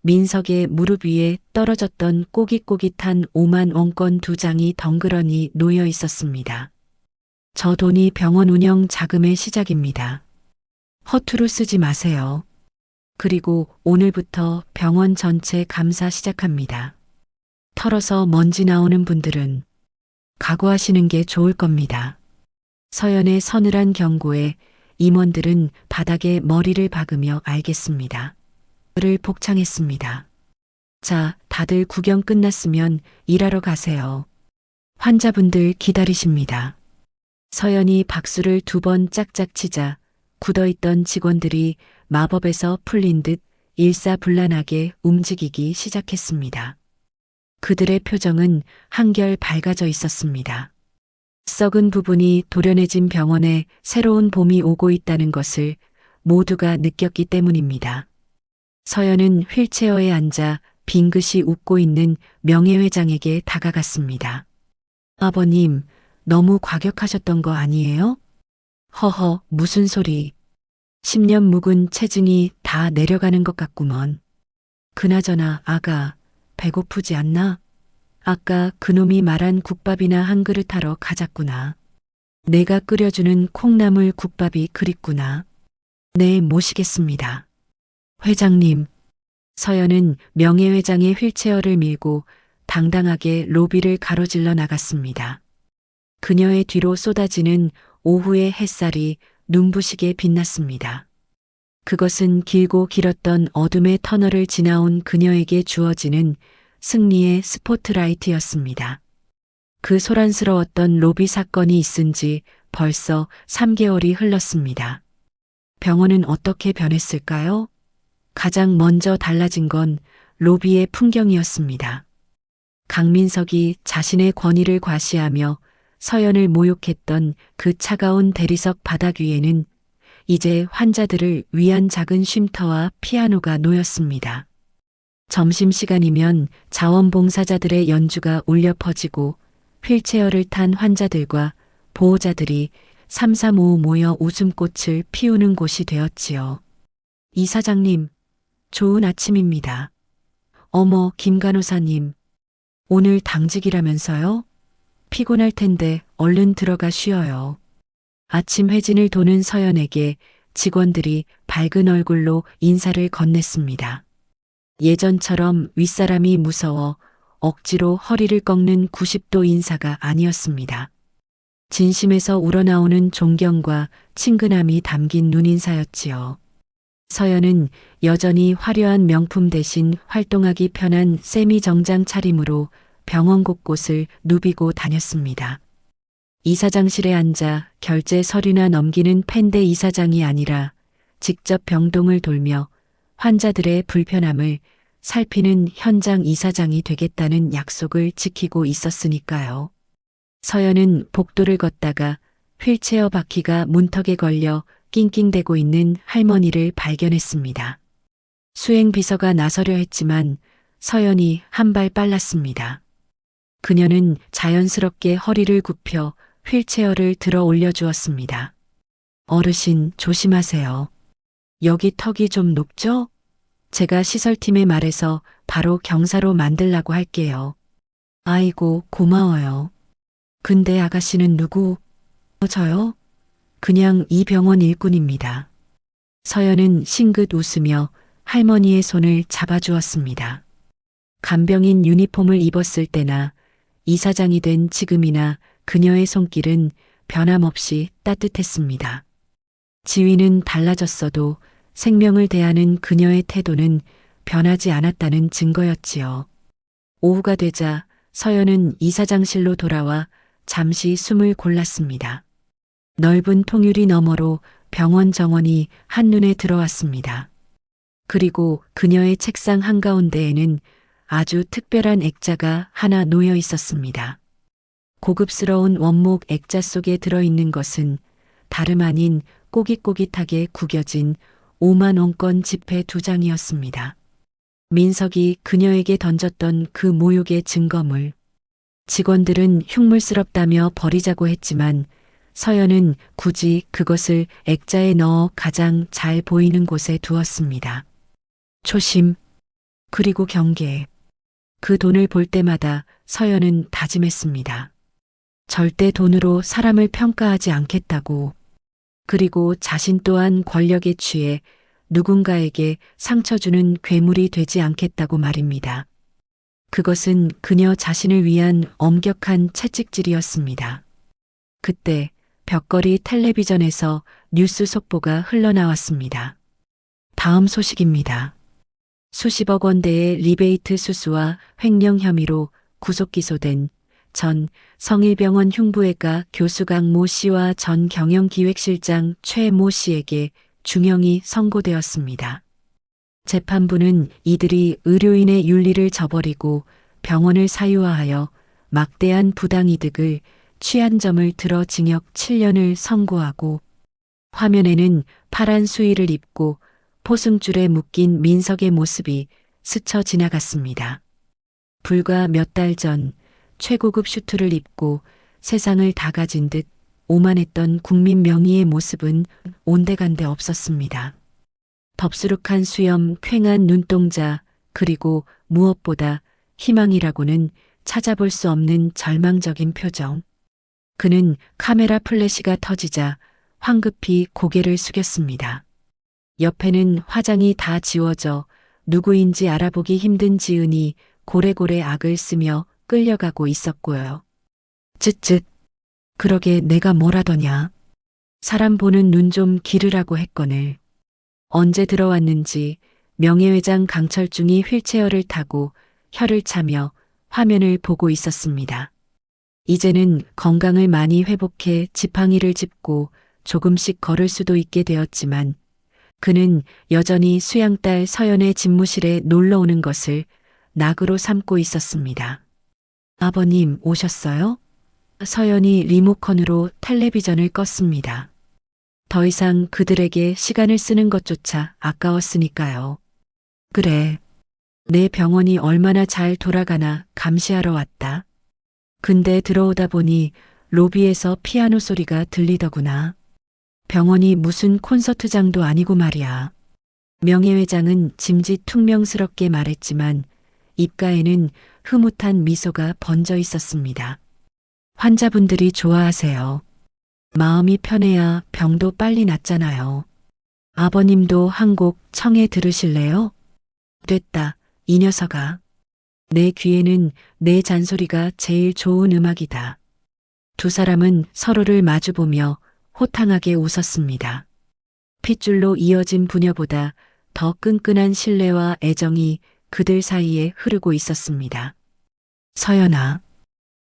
민석의 무릎 위에 떨어졌던 꼬깃꼬깃한 5만 원권 2장이 덩그러니 놓여 있었습니다. 저 돈이 병원 운영 자금의 시작입니다. 허투루 쓰지 마세요. 그리고 오늘부터 병원 전체 감사 시작합니다. 털어서 먼지 나오는 분들은 각오하시는 게 좋을 겁니다. 서연의 서늘한 경고에 임원들은 바닥에 머리를 박으며 알겠습니다. 를 복창했습니다. 자, 다들 구경 끝났으면 일하러 가세요. 환자분들 기다리십니다. 서연이 박수를 2번 짝짝 치자 굳어있던 직원들이 마법에서 풀린 듯 일사불란하게 움직이기 시작했습니다. 그들의 표정은 한결 밝아져 있었습니다. 썩은 부분이 도련해진 병원에 새로운 봄이 오고 있다는 것을 모두가 느꼈기 때문입니다. 서연은 휠체어에 앉아 빙긋이 웃고 있는 명예회장에게 다가갔습니다. 아버님, 너무 과격하셨던 거 아니에요? 허허, 무슨 소리. 10년 묵은 체중이 다 내려가는 것 같구먼. 그나저나 아가, 배고프지 않나? 아까 그놈이 말한 국밥이나 한 그릇 하러 가자꾸나. 내가 끓여주는 콩나물 국밥이 그립구나. 네, 모시겠습니다. 회장님. 서연은 명예회장의 휠체어를 밀고 당당하게 로비를 가로질러 나갔습니다. 그녀의 뒤로 쏟아지는 오후의 햇살이 눈부시게 빛났습니다. 그것은 길고 길었던 어둠의 터널을 지나온 그녀에게 주어지는 승리의 스포트라이트였습니다. 그 소란스러웠던 로비 사건이 있은 지 벌써 3개월이 흘렀습니다. 병원은 어떻게 변했을까요? 가장 먼저 달라진 건 로비의 풍경이었습니다. 강민석이 자신의 권위를 과시하며 서연을 모욕했던 그 차가운 대리석 바닥 위에는 이제 환자들을 위한 작은 쉼터와 피아노가 놓였습니다. 점심시간이면 자원봉사자들의 연주가 울려 퍼지고 휠체어를 탄 환자들과 보호자들이 삼삼오오 모여 웃음꽃을 피우는 곳이 되었지요. 이사장님, 좋은 아침입니다. 어머, 김 간호사님, 오늘 당직이라면서요? 피곤할 텐데 얼른 들어가 쉬어요. 아침 회진을 도는 서연에게 직원들이 밝은 얼굴로 인사를 건넸습니다. 예전처럼 윗사람이 무서워 억지로 허리를 꺾는 90도 인사가 아니었습니다. 진심에서 우러나오는 존경과 친근함이 담긴 눈인사였지요. 서연은 여전히 화려한 명품 대신 활동하기 편한 세미 정장 차림으로 병원 곳곳을 누비고 다녔습니다. 이사장실에 앉아 결제 서류나 넘기는 펜대 이사장이 아니라 직접 병동을 돌며 환자들의 불편함을 살피는 현장 이사장이 되겠다는 약속을 지키고 있었으니까요. 서연은 복도를 걷다가 휠체어 바퀴가 문턱에 걸려 낑낑대고 있는 할머니를 발견했습니다. 수행비서가 나서려 했지만 서연이 한 발 빨랐습니다. 그녀는 자연스럽게 허리를 굽혀 휠체어를 들어 올려주었습니다. 어르신, 조심하세요. 여기 턱이 좀 높죠? 제가 시설팀에 말해서 바로 경사로 만들라고 할게요. 아이고, 고마워요. 근데 아가씨는 누구? 저요? 그냥 이 병원 일꾼입니다. 서연은 싱긋 웃으며 할머니의 손을 잡아주었습니다. 간병인 유니폼을 입었을 때나 이사장이 된 지금이나 그녀의 손길은 변함없이 따뜻했습니다. 지위는 달라졌어도 생명을 대하는 그녀의 태도는 변하지 않았다는 증거였지요. 오후가 되자 서연은 이사장실로 돌아와 잠시 숨을 골랐습니다. 넓은 통유리 너머로 병원 정원이 한눈에 들어왔습니다. 그리고 그녀의 책상 한가운데에는 아주 특별한 액자가 하나 놓여 있었습니다. 고급스러운 원목 액자 속에 들어있는 것은 다름 아닌 꼬깃꼬깃하게 구겨진 5만 원권 지폐 2장이었습니다. 민석이 그녀에게 던졌던 그 모욕의 증거물. 직원들은 흉물스럽다며 버리자고 했지만 서연은 굳이 그것을 액자에 넣어 가장 잘 보이는 곳에 두었습니다. 초심. 그리고 경계. 그 돈을 볼 때마다 서연은 다짐했습니다. 절대 돈으로 사람을 평가하지 않겠다고. 그리고 자신 또한 권력에 취해 누군가에게 상처 주는 괴물이 되지 않겠다고 말입니다. 그것은 그녀 자신을 위한 엄격한 채찍질이었습니다. 그때 벽걸이 텔레비전에서 뉴스 속보가 흘러나왔습니다. 다음 소식입니다. 수십억 원대의 리베이트 수수와 횡령 혐의로 구속 기소된 전 성일병원 흉부외과 교수 강모 씨와 전 경영기획실장 최모 씨에게 중형이 선고되었습니다. 재판부는 이들이 의료인의 윤리를 저버리고 병원을 사유화하여 막대한 부당이득을 취한 점을 들어 징역 7년을 선고하고, 화면에는 파란 수의를 입고 포승줄에 묶인 민석의 모습이 스쳐 지나갔습니다. 불과 몇 달 전 최고급 슈트를 입고 세상을 다 가진 듯 오만했던 국민 명의의 모습은 온데간데 없었습니다. 덥수룩한 수염, 퀭한 눈동자, 그리고 무엇보다 희망이라고는 찾아볼 수 없는 절망적인 표정. 그는 카메라 플래시가 터지자 황급히 고개를 숙였습니다. 옆에는 화장이 다 지워져 누구인지 알아보기 힘든 지은이 고래고래 악을 쓰며 끌려가고 있었고요. 쯧쯧. 그러게 내가 뭐라더냐. 사람 보는 눈 좀 기르라고 했거늘. 언제 들어왔는지 명예회장 강철중이 휠체어를 타고 혀를 차며 화면을 보고 있었습니다. 이제는 건강을 많이 회복해 지팡이를 짚고 조금씩 걸을 수도 있게 되었지만, 그는 여전히 수양딸 서연의 집무실에 놀러 오는 것을 낙으로 삼고 있었습니다. 아버님 오셨어요? 서연이 리모컨으로 텔레비전을 껐습니다. 더 이상 그들에게 시간을 쓰는 것조차 아까웠으니까요. 그래. 내 병원이 얼마나 잘 돌아가나 감시하러 왔다. 근데 들어오다 보니 로비에서 피아노 소리가 들리더구나. 병원이 무슨 콘서트장도 아니고 말이야. 명예회장은 짐짓퉁명스럽게 말했지만 입가에는 흐뭇한 미소가 번져 있었습니다. 환자분들이 좋아하세요. 마음이 편해야 병도 빨리 낫잖아요. 아버님도 한 곡 청해 들으실래요? 됐다, 이 녀석아. 내 귀에는 내 잔소리가 제일 좋은 음악이다. 두 사람은 서로를 마주보며 호탕하게 웃었습니다. 핏줄로 이어진 부녀보다 더 끈끈한 신뢰와 애정이 그들 사이에 흐르고 있었습니다. 서연아.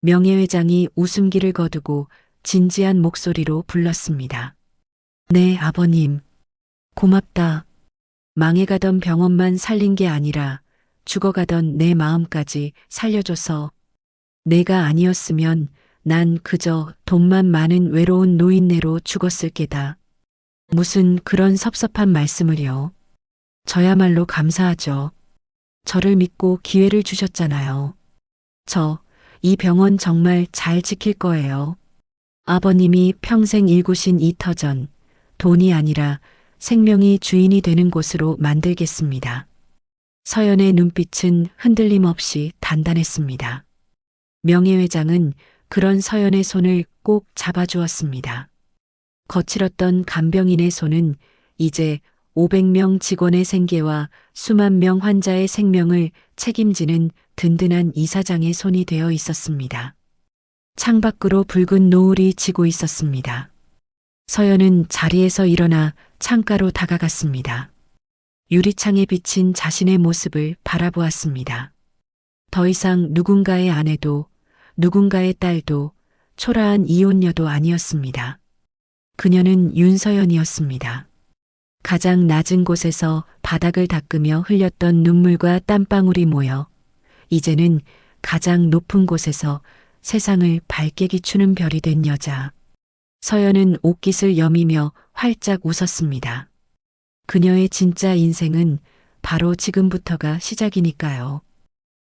명예회장이 웃음기를 거두고 진지한 목소리로 불렀습니다. 네, 아버님. 고맙다. 망해가던 병원만 살린 게 아니라 죽어가던 내 마음까지 살려줘서. 내가 아니었으면 난 그저 돈만 많은 외로운 노인네로 죽었을 게다. 무슨 그런 섭섭한 말씀을요. 저야말로 감사하죠. 저를 믿고 기회를 주셨잖아요. 이 병원 정말 잘 지킬 거예요. 아버님이 평생 일구신 이 터전, 돈이 아니라 생명이 주인이 되는 곳으로 만들겠습니다. 서연의 눈빛은 흔들림 없이 단단했습니다. 명예회장은 그런 서연의 손을 꼭 잡아주었습니다. 거칠었던 간병인의 손은 이제 500명 직원의 생계와 수만 명 환자의 생명을 책임지는 든든한 이사장의 손이 되어 있었습니다. 창밖으로 붉은 노을이 지고 있었습니다. 서연은 자리에서 일어나 창가로 다가갔습니다. 유리창에 비친 자신의 모습을 바라보았습니다. 더 이상 누군가의 아내도 누군가의 딸도 초라한 이혼녀도 아니었습니다. 그녀는 윤서연이었습니다. 가장 낮은 곳에서 바닥을 닦으며 흘렸던 눈물과 땀방울이 모여 이제는 가장 높은 곳에서 세상을 밝게 비추는 별이 된 여자. 서연은 옷깃을 여미며 활짝 웃었습니다. 그녀의 진짜 인생은 바로 지금부터가 시작이니까요.